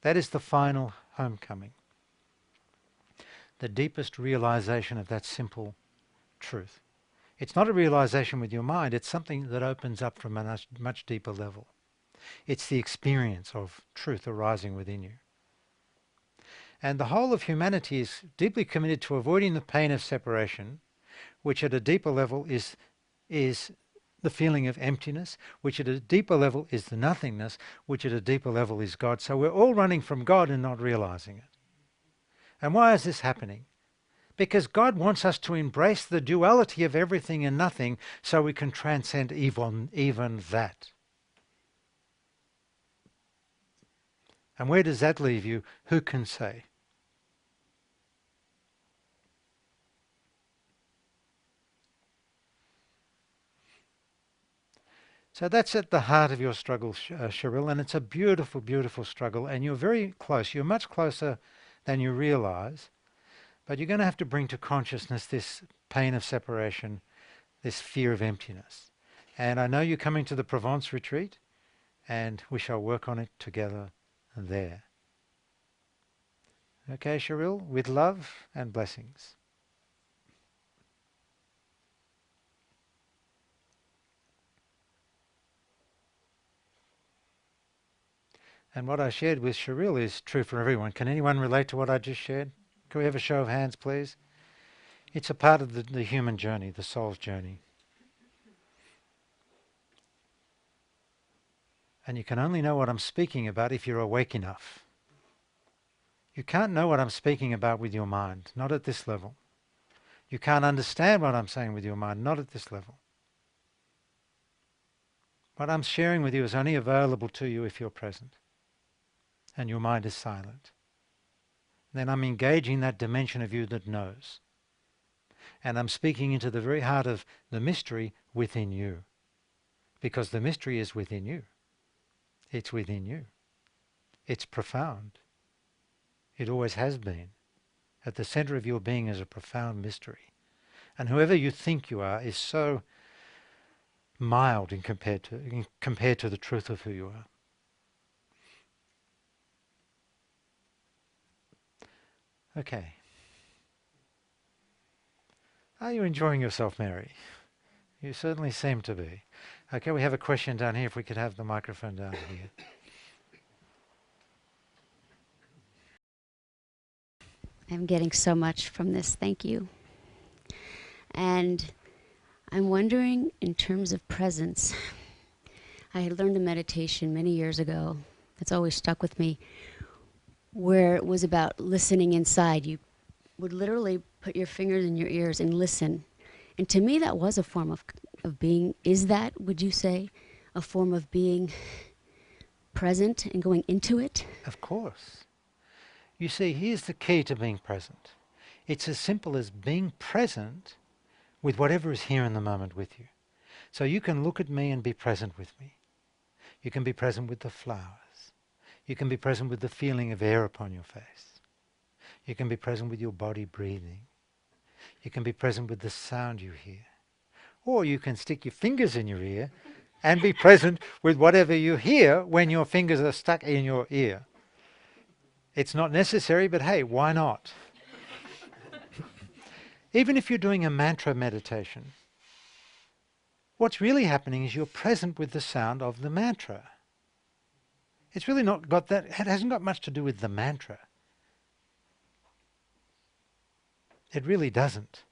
That is the final homecoming. The deepest realization of that simple truth. It's not a realization with your mind, it's something that opens up from a much deeper level. It's the experience of truth arising within you. And the whole of humanity is deeply committed to avoiding the pain of separation, which at a deeper level is the feeling of emptiness, which at a deeper level is the nothingness, which at a deeper level is God. So we're all running from God and not realizing it. And why is this happening? Because God wants us to embrace the duality of everything and nothing so we can transcend even that. And where does that leave you? Who can say? So that's at the heart of your struggle, Cheryl, and it's a beautiful, beautiful struggle, and you're very close. You're much closer than you realize, but you're going to have to bring to consciousness this pain of separation, this fear of emptiness. And I know you're coming to the Provence retreat, and we shall work on it together there. Okay, Cheryl, with love and blessings. And what I shared with Cheryl is true for everyone. Can anyone relate to what I just shared? Can we have a show of hands, please? It's a part of the human journey, the soul's journey. And you can only know what I'm speaking about if you're awake enough. You can't know what I'm speaking about with your mind, not at this level. You can't understand what I'm saying with your mind, not at this level. What I'm sharing with you is only available to you if you're present and your mind is silent. Then I'm engaging that dimension of you that knows. And I'm speaking into the very heart of the mystery within you. Because the mystery is within you. It's within you. It's profound. It always has been. At the center of your being is a profound mystery. And whoever you think you are is so mild compared to the truth of who you are. Okay. Are you enjoying yourself, Mary? You certainly seem to be. Okay, we have a question down here. If we could have the microphone down here. I'm getting so much from this. Thank you. And I'm wondering, in terms of presence, I had learned a meditation many years ago that's always stuck with me, where it was about listening inside. You would literally put your fingers in your ears and listen. And to me, that was a form of being. Is that, would you say, a form of being present and going into it? Of course. You see, here's the key to being present. It's as simple as being present with whatever is here in the moment with you. So you can look at me and be present with me. You can be present with the flowers. You can be present with the feeling of air upon your face. You can be present with your body breathing. You can be present with the sound you hear. Or you can stick your fingers in your ear and be present with whatever you hear when your fingers are stuck in your ear. It's not necessary, but hey, why not? Even if you're doing a mantra meditation, what's really happening is you're present with the sound of the mantra. It's really not got that, it hasn't got much to do with the mantra. It really doesn't.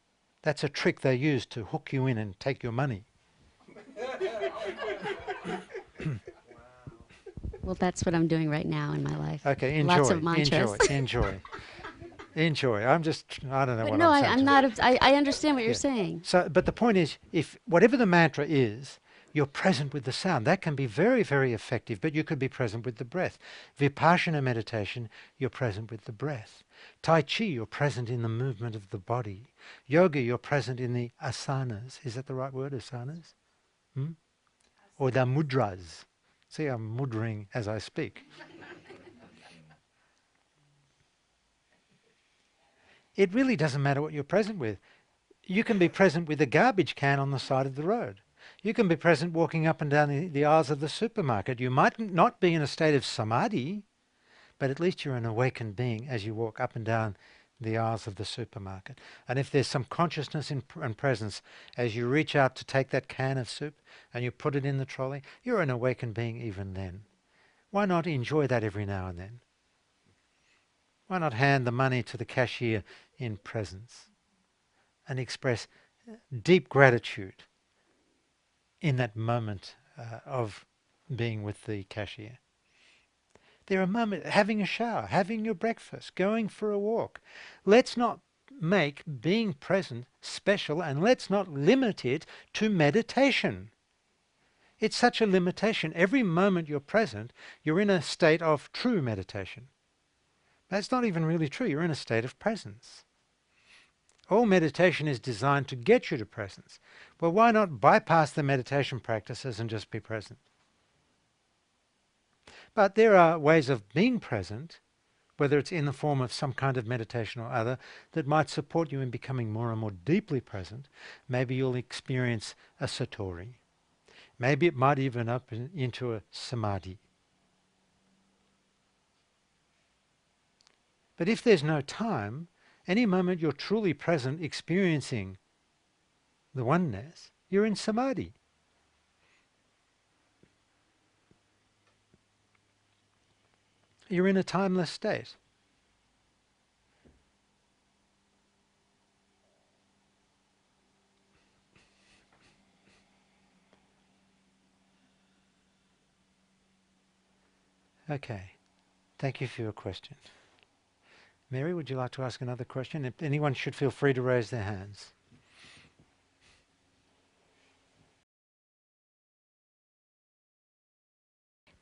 That's a trick they use to hook you in and take your money. Well, that's what I'm doing right now in my life. Okay, enjoy, Lots of mantras. enjoy. I don't know But what no, I'm saying. I'm not. I understand what you're Yeah. saying. So, but the point is, if whatever the mantra is, you're present with the sound. That can be very, very effective, but you could be present with the breath. Vipassana meditation, you're present with the breath. Tai Chi, you're present in the movement of the body. Yoga, you're present in the asanas. Is that the right word, asanas? Or the mudras. See, I'm mudraing as I speak. It really doesn't matter what you're present with. You can be present with a garbage can on the side of the road. You can be present walking up and down the aisles of the supermarket. You might not be in a state of samadhi, but at least you're an awakened being as you walk up and down the aisles of the supermarket. And if there's some consciousness and presence as you reach out to take that can of soup and you put it in the trolley, you're an awakened being even then. Why not enjoy that every now and then? Why not hand the money to the cashier in presence and express deep gratitude in that moment of being with the cashier? There are moments, having a shower, having your breakfast, going for a walk. Let's not make being present special, and let's not limit it to meditation. It's such a limitation. Every moment you're present, you're in a state of true meditation. That's not even really true. You're in a state of presence. All meditation is designed to get you to presence. Well, why not bypass the meditation practices and just be present? But there are ways of being present, whether it's in the form of some kind of meditation or other, that might support you in becoming more and more deeply present. Maybe you'll experience a satori. Maybe it might even up into a samadhi. But if there's no time, any moment you're truly present, experiencing the oneness, you're in samadhi. You're in a timeless state. Okay. Thank you for your question. Mary, would you like to ask another question? If anyone should feel free to raise their hands.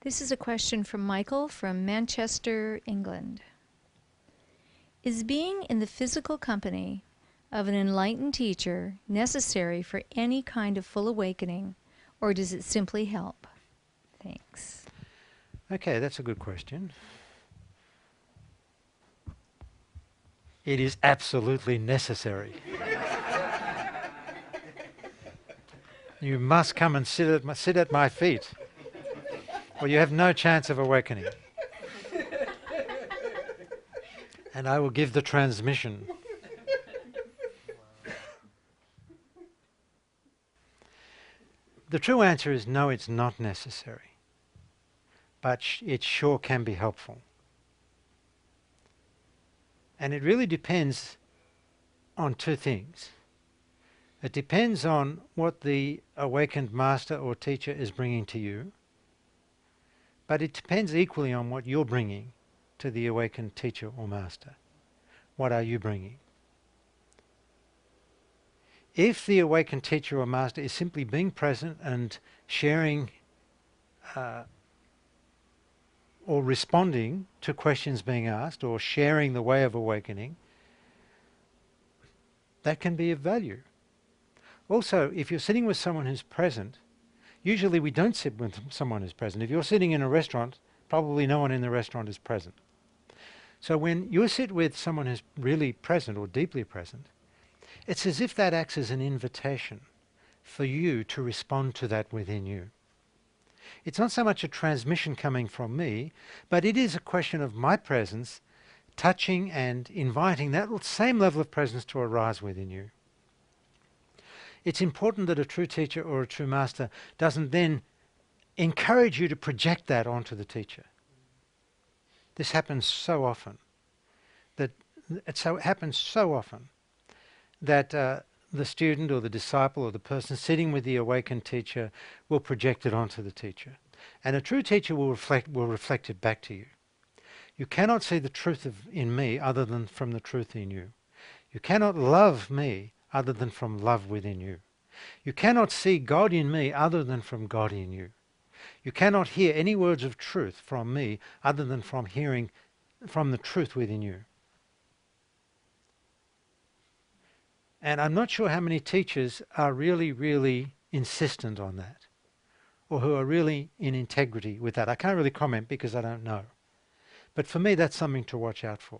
This is a question from Michael from Manchester, England. Is being in the physical company of an enlightened teacher necessary for any kind of full awakening, or does it simply help? Thanks. Okay, that's a good question. It is absolutely necessary. You must come and sit at my feet, or you have no chance of awakening. And I will give the transmission. The true answer is no, it's not necessary. But it sure can be helpful. And it really depends on two things. It depends on what the awakened master or teacher is bringing to you, but it depends equally on what you're bringing to the awakened teacher or master. What are you bringing? If the awakened teacher or master is simply being present and sharing or responding to questions being asked or sharing the way of awakening, that can be of value. Also, if you're sitting with someone who's present, usually we don't sit with someone who's present. If you're sitting in a restaurant, probably no one in the restaurant is present. So when you sit with someone who's really present or deeply present, it's as if that acts as an invitation for you to respond to that within you. It's not so much a transmission coming from me, but it is a question of my presence touching and inviting that same level of presence to arise within you. It's important that a true teacher or a true master doesn't then encourage you to project that onto the teacher. This happens so often that the student or the disciple or the person sitting with the awakened teacher will project it onto the teacher. And a true teacher will reflect it back to you. You cannot see the truth in me other than from the truth in you. You cannot love me other than from love within you. You cannot see God in me other than from God in you. You cannot hear any words of truth from me other than from hearing from the truth within you. And I'm not sure how many teachers are really, really insistent on that, or who are really in integrity with that. I can't really comment because I don't know. But for me, that's something to watch out for.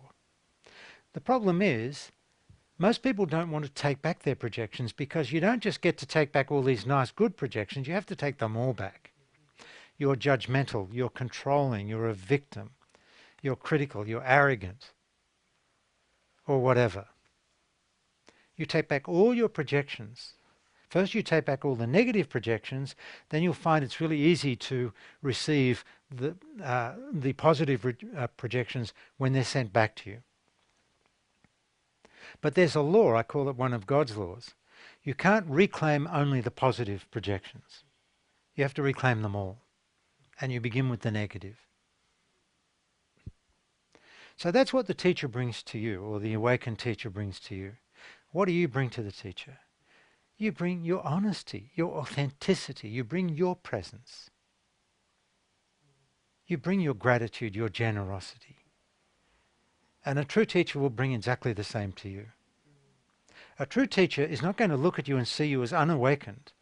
The problem is, most people don't want to take back their projections because you don't just get to take back all these nice, good projections, you have to take them all back. You're judgmental, you're controlling, you're a victim, you're critical, you're arrogant, or whatever. You take back all your projections. First you take back all the negative projections, then you'll find it's really easy to receive the positive projections when they're sent back to you. But there's a law, I call it one of God's laws. You can't reclaim only the positive projections. You have to reclaim them all. And you begin with the negative. So that's what the teacher brings to you, or the awakened teacher brings to you. What do you bring to the teacher? You bring your honesty, your authenticity. You bring your presence. You bring your gratitude, your generosity. And a true teacher will bring exactly the same to you. A true teacher is not going to look at you and see you as unawakened.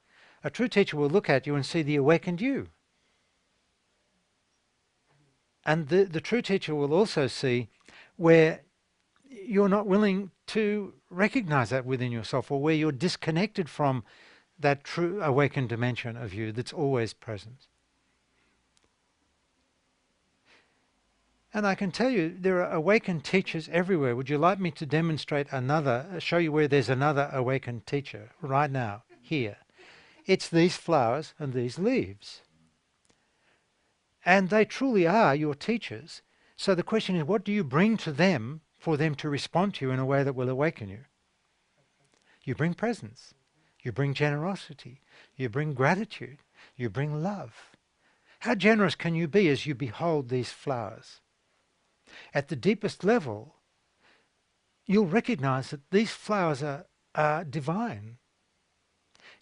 A true teacher will look at you and see the awakened you. And the true teacher will also see where you're not willing to recognize that within yourself, or where you're disconnected from that true awakened dimension of you that's always present. And I can tell you, there are awakened teachers everywhere. Would you like me to demonstrate show you where there's another awakened teacher right now, here? It's these flowers and these leaves. And they truly are your teachers. So the question is, what do you bring to them for them to respond to you in a way that will awaken you? You bring presence. You bring generosity. You bring gratitude. You bring love. How generous can you be as you behold these flowers? At the deepest level, you'll recognize that these flowers are divine.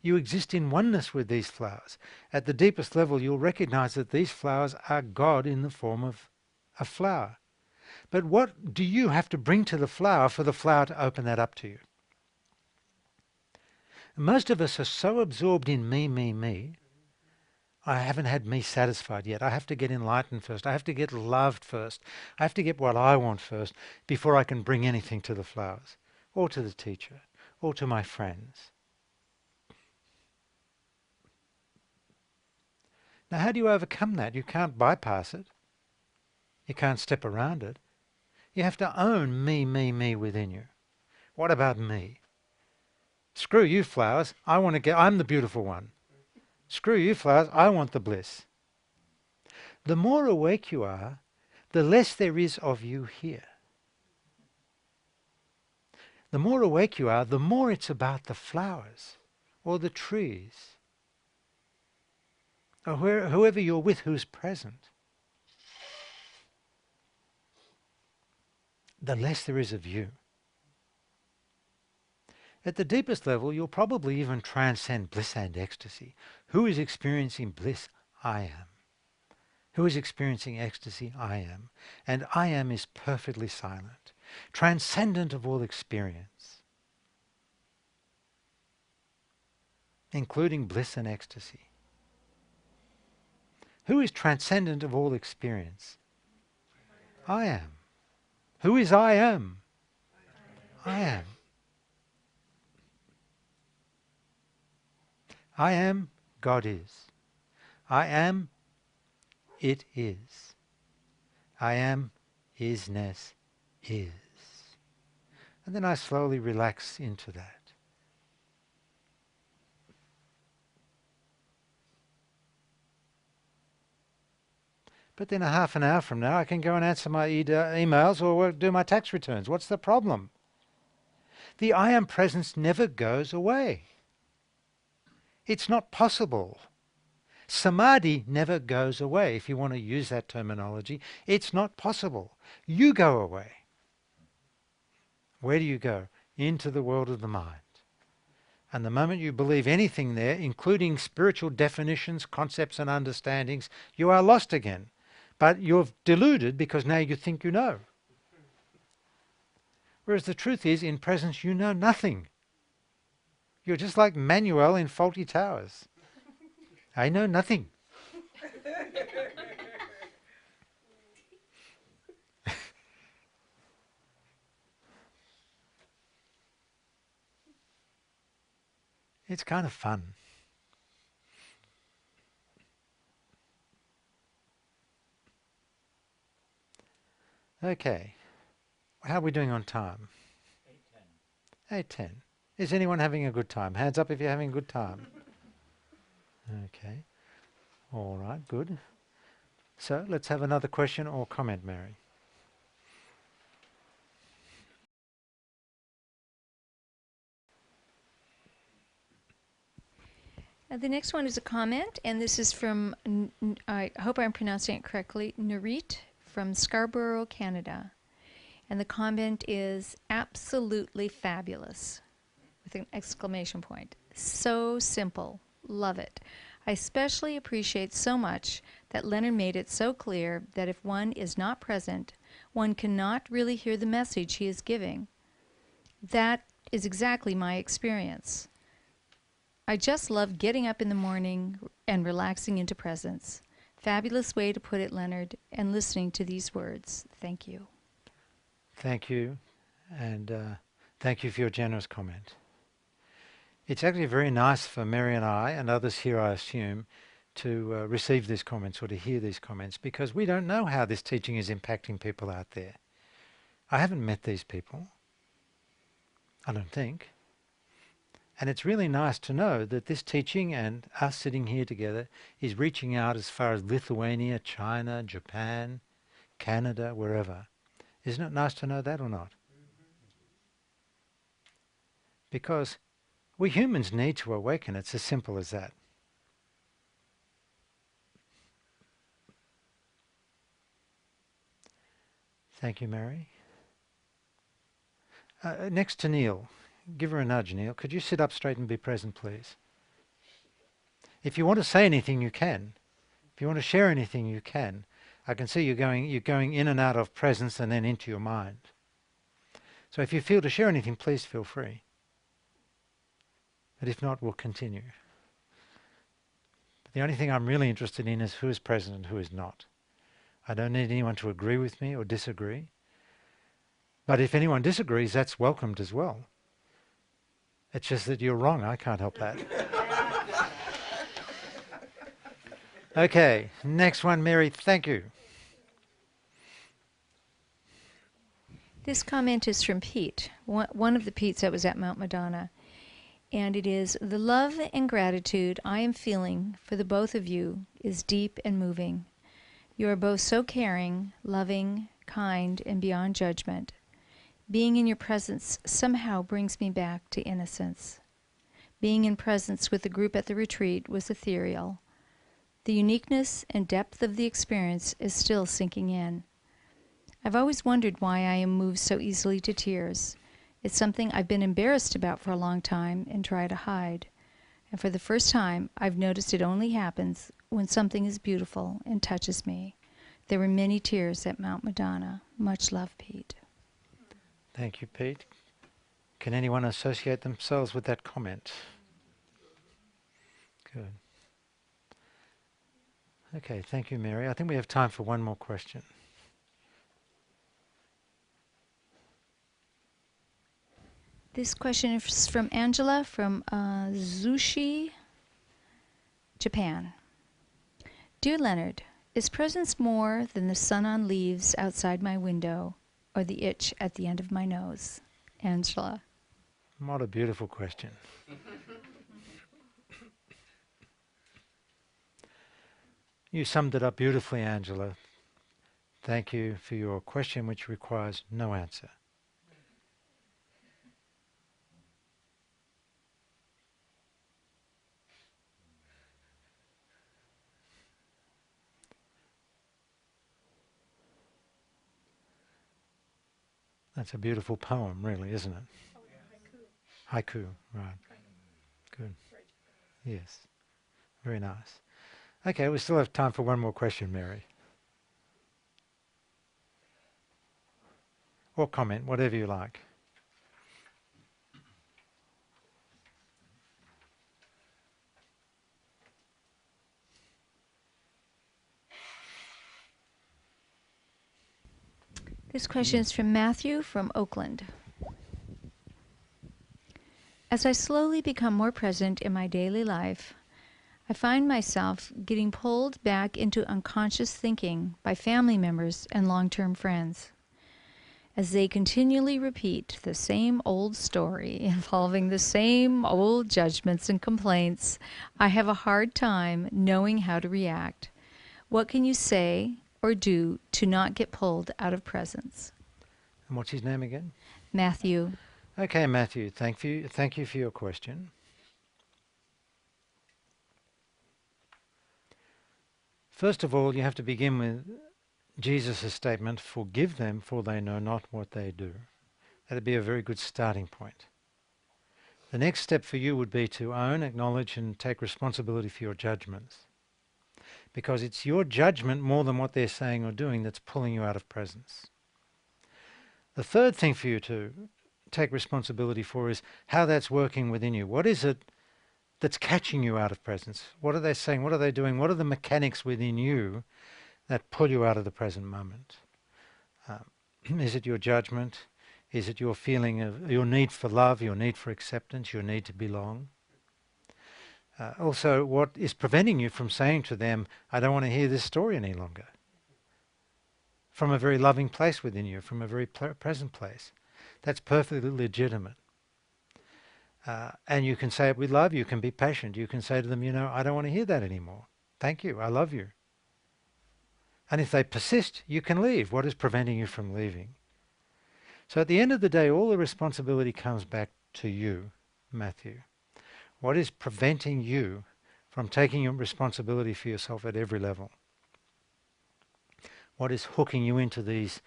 You exist in oneness with these flowers. At the deepest level, you'll recognize that these flowers are God in the form of a flower. But what do you have to bring to the flower for the flower to open that up to you? Most of us are so absorbed in me. I haven't had me satisfied yet. I have to get enlightened first. I have to get loved first. I have to get what I want first before I can bring anything to the flowers or to the teacher or to my friends. Now, how do you overcome that? You can't bypass it. You can't step around it. You have to own me within you. What about me? Screw you, flowers. I'm the beautiful one. Screw you, flowers. I want the bliss. The more awake you are, the less there is of you here. The more awake you are, the more it's about the flowers or the trees or whoever you're with who's present. The less there is of you. At the deepest level, you'll probably even transcend bliss and ecstasy. Who is experiencing bliss? I am. Who is experiencing ecstasy? I am. And I am is perfectly silent, transcendent of all experience, including bliss and ecstasy. Who is transcendent of all experience? I am. Who is I am? I am. I am, God is. I am, it is. I am, isness is. And then I slowly relax into that. But then a half an hour from now I can go and answer my emails or do my tax returns. What's the problem? The I am presence never goes away. It's not possible. Samadhi never goes away, if you want to use that terminology. It's not possible. You go away. Where do you go? Into the world of the mind. And the moment you believe anything there, including spiritual definitions, concepts and understandings, you are lost again. But you're deluded because now you think you know. Whereas the truth is, in presence you know nothing. You're just like Manuel in Faulty Towers. I know nothing. It's kind of fun. Okay. How are we doing on time? 8:10. Is anyone having a good time? Hands up if you're having a good time. Okay. All right, good. So let's have another question or comment, Mary. The next one is a comment, and this is from, I hope I'm pronouncing it correctly, Narit from Scarborough, Canada. And the comment is absolutely fabulous, with an exclamation point. So simple. Love it. I especially appreciate so much that Leonard made it so clear that if one is not present, one cannot really hear the message he is giving. That is exactly my experience. I just love getting up in the morning and relaxing into presence. Fabulous way to put it, Leonard, and listening to these words. Thank you. Thank you, and thank you for your generous comment. It's actually very nice for Mary and I, and others here I assume, receive these comments or to hear these comments, because we don't know how this teaching is impacting people out there. I haven't met these people, I don't think. And it's really nice to know that this teaching and us sitting here together is reaching out as far as Lithuania, China, Japan, Canada, wherever. Isn't it nice to know that or not? Because we humans need to awaken. It's as simple as that. Thank you, Mary. Next to Neil. Give her a nudge, Neil. Could you sit up straight and be present, please? If you want to say anything, you can. If you want to share anything, you can. I can see you're going in and out of presence and then into your mind. So if you feel to share anything, please feel free. But if not, we'll continue. But the only thing I'm really interested in is who is present and who is not. I don't need anyone to agree with me or disagree. But if anyone disagrees, that's welcomed as well. It's just that you're wrong. I can't help that. Okay, next one, Mary. Thank you. This comment is from Pete, one of the Petes that was at Mount Madonna. And it is, the love and gratitude I am feeling for the both of you is deep and moving. You are both so caring, loving, kind, and beyond judgment. Being in your presence somehow brings me back to innocence. Being in presence with the group at the retreat was ethereal. The uniqueness and depth of the experience is still sinking in. I've always wondered why I am moved so easily to tears. It's something I've been embarrassed about for a long time and try to hide. And for the first time, I've noticed it only happens when something is beautiful and touches me. There were many tears at Mount Madonna. Much love, Pete. Thank you, Pete. Can anyone associate themselves with that comment? Good. Okay, thank you, Mary. I think we have time for one more question. This question is from Angela from Zushi, Japan. Dear Leonard, is presence more than the sun on leaves outside my window or the itch at the end of my nose? Angela. What a beautiful question. You summed it up beautifully, Angela. Thank you for your question, which requires no answer. That's a beautiful poem, really, isn't it? Oh, yeah. Haiku, right. Good. Yes. Very nice. Okay, we still have time for one more question, Mary. Or comment, whatever you like. This question is from Matthew from Oakland. As I slowly become more present in my daily life, I find myself getting pulled back into unconscious thinking by family members and long-term friends. As they continually repeat the same old story involving the same old judgments and complaints, I have a hard time knowing how to react. What can you say or do to not get pulled out of presence? And what's his name again? Matthew. Okay, Matthew, thank you for your question. First of all, you have to begin with Jesus' statement, forgive them for they know not what they do. That'd be a very good starting point. The next step for you would be to own, acknowledge and take responsibility for your judgments. Because it's your judgment more than what they're saying or doing that's pulling you out of presence. The third thing for you to take responsibility for is how that's working within you. What is it that's catching you out of presence? What are they saying? What are they doing? What are the mechanics within you that pull you out of the present moment? Is it your judgment? Is it your feeling of your need for love, your need for acceptance, your need to belong? Also, what is preventing you from saying to them, I don't want to hear this story any longer? From a very loving place within you, from a very present place. That's perfectly legitimate. And you can say it with love, you can be patient, you can say to them, I don't want to hear that anymore. Thank you, I love you. And if they persist, you can leave. What is preventing you from leaving? So at the end of the day, all the responsibility comes back to you, Matthew. What is preventing you from taking your responsibility for yourself at every level? What is hooking you into these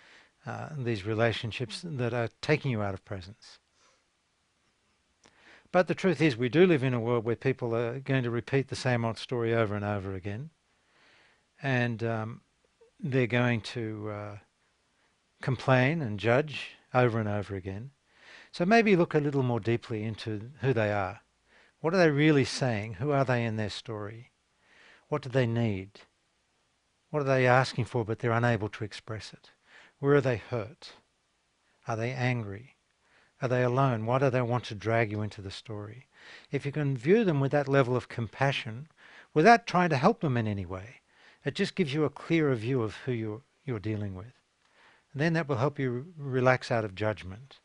relationships that are taking you out of presence? But the truth is, we do live in a world where people are going to repeat the same old story over and over again. And they're going to complain and judge over and over again. So maybe look a little more deeply into who they are. What are they really saying? Who are they in their story? What do they need? What are they asking for but they're unable to express it? Where are they hurt? Are they angry? Are they alone? Why do they want to drag you into the story? If you can view them with that level of compassion, without trying to help them in any way, it just gives you a clearer view of who you're dealing with. And then that will help you relax out of judgment.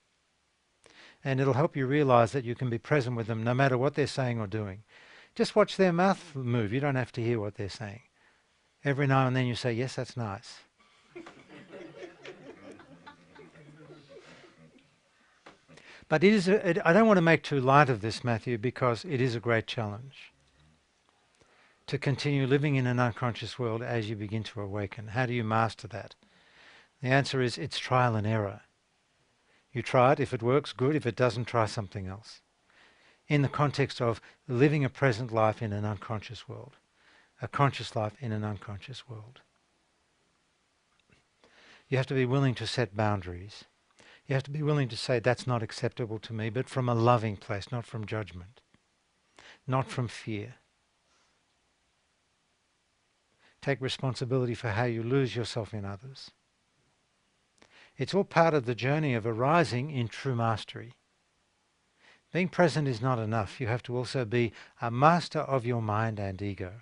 And it'll help you realize that you can be present with them no matter what they're saying or doing. Just watch their mouth move. You don't have to hear what they're saying. Every now and then you say, yes, that's nice. But I don't want to make too light of this, Matthew, because it is a great challenge to continue living in an unconscious world as you begin to awaken. How do you master that? The answer is it's trial and error. You try it. If it works, good. If it doesn't, try something else. In the context of living a present life in an unconscious world, a conscious life in an unconscious world. You have to be willing to set boundaries. You have to be willing to say, that's not acceptable to me, but from a loving place, not from judgment, not from fear. Take responsibility for how you lose yourself in others. It's all part of the journey of arising in true mastery. Being present is not enough. You have to also be a master of your mind and ego.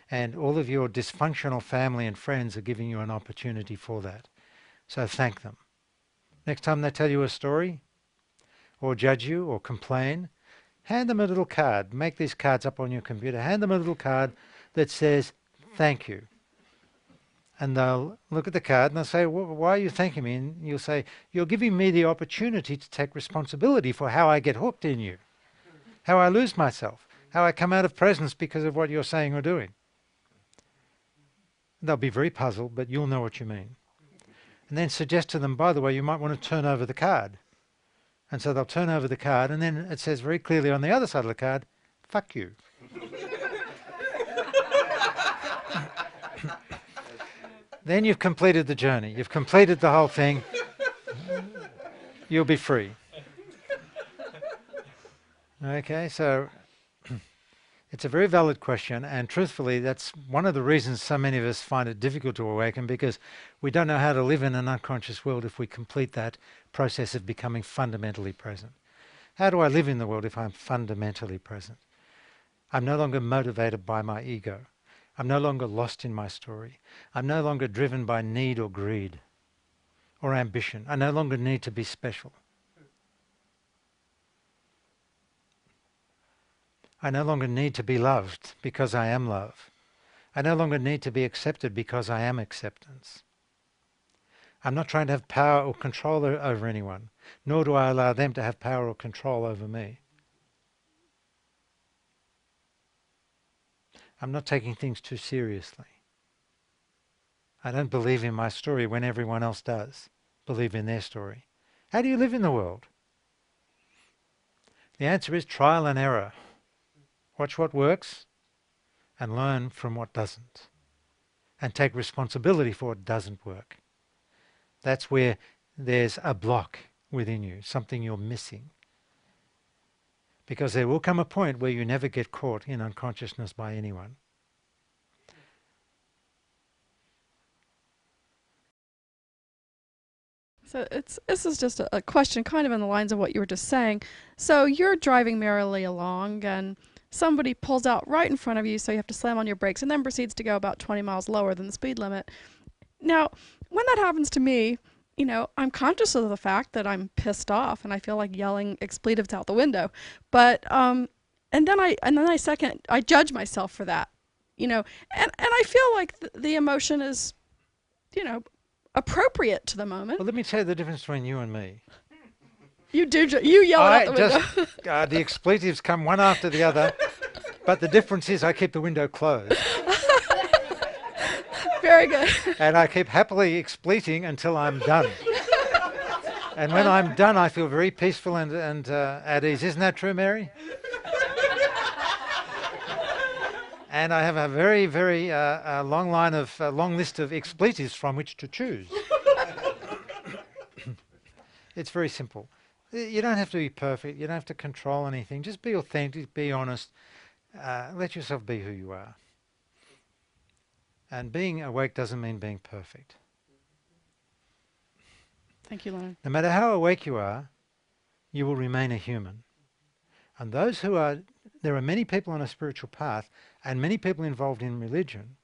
And all of your dysfunctional family and friends are giving you an opportunity for that. So thank them. Next time they tell you a story, or judge you, or complain, hand them a little card. Make these cards up on your computer. Hand them a little card that says, thank you. And they'll look at the card and they'll say, why are you thanking me? And you'll say, you're giving me the opportunity to take responsibility for how I get hooked in you, how I lose myself, how I come out of presence because of what you're saying or doing. They'll be very puzzled, but you'll know what you mean. And then suggest to them, by the way, you might want to turn over the card. And so they'll turn over the card, and then it says very clearly on the other side of the card, fuck you. Then you've completed the journey. You've completed the whole thing. You'll be free. Okay, so it's a very valid question, and truthfully, that's one of the reasons so many of us find it difficult to awaken, because we don't know how to live in an unconscious world if we complete that process of becoming fundamentally present. How do I live in the world if I'm fundamentally present? I'm no longer motivated by my ego. I'm no longer lost in my story. I'm no longer driven by need or greed or ambition. I no longer need to be special. I no longer need to be loved because I am love. I no longer need to be accepted because I am acceptance. I'm not trying to have power or control over anyone, nor do I allow them to have power or control over me. I'm not taking things too seriously. I don't believe in my story when everyone else does believe in their story. How do you live in the world? The answer is trial and error. Watch what works and learn from what doesn't. And take responsibility for what doesn't work. That's where there's a block within you, something you're missing. Because there will come a point where you never get caught in unconsciousness by anyone. So this is just a question kind of in the lines of what you were just saying. So you're driving merrily along and somebody pulls out right in front of you, so you have to slam on your brakes, and then proceeds to go about 20 miles lower than the speed limit. Now, when that happens to me, I'm conscious of the fact that I'm pissed off and I feel like yelling expletives out the window. But and then I judge myself for that, and I feel like the emotion is, appropriate to the moment. Well, let me tell you the difference between you and me. You yell it out the window. The expletives come one after the other, but the difference is I keep the window closed. Very good. And I keep happily expleting until I'm done. And when I'm done, I feel very peaceful and at ease. Isn't that true, Mary? And I have a very, very long list of expletives from which to choose. It's very simple. You don't have to be perfect. You don't have to control anything. Just be authentic, be honest. Let yourself be who you are. And being awake doesn't mean being perfect. Thank you, Leonard. No matter how awake you are, you will remain a human. And there are many people on a spiritual path and many people involved in religion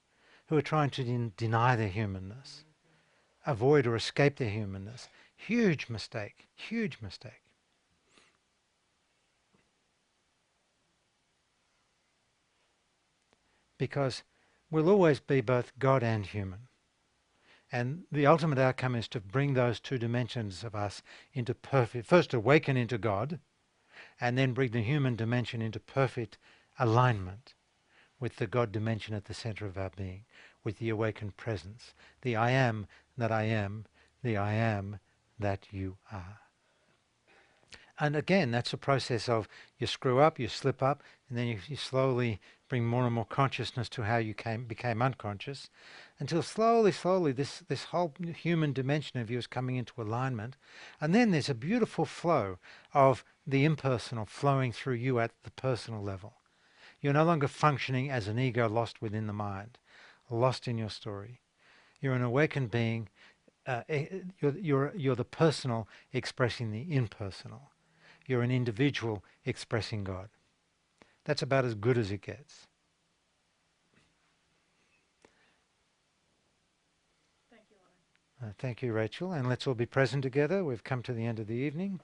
who are trying to deny their humanness, avoid or escape their humanness. Huge mistake, huge mistake. Because we'll always be both God and human. And the ultimate outcome is to bring those two dimensions of us into perfect, first awaken into God, and then bring the human dimension into perfect alignment with the God dimension at the center of our being, with the awakened presence, the I am that I am, the I am that you are. And again, that's a process of you screw up, you slip up, and then you slowly bring more and more consciousness to how you became unconscious, until slowly this whole human dimension of you is coming into alignment. And then there's a beautiful flow of the impersonal flowing through you at the personal level. You're no longer functioning as an ego lost within the mind, lost in your story. You're an awakened being. You're the personal expressing the impersonal. You're an individual expressing God. That's about as good as it gets. Thank you, Leonard. Thank you, Rachel. And let's all be present together. We've come to the end of the evening.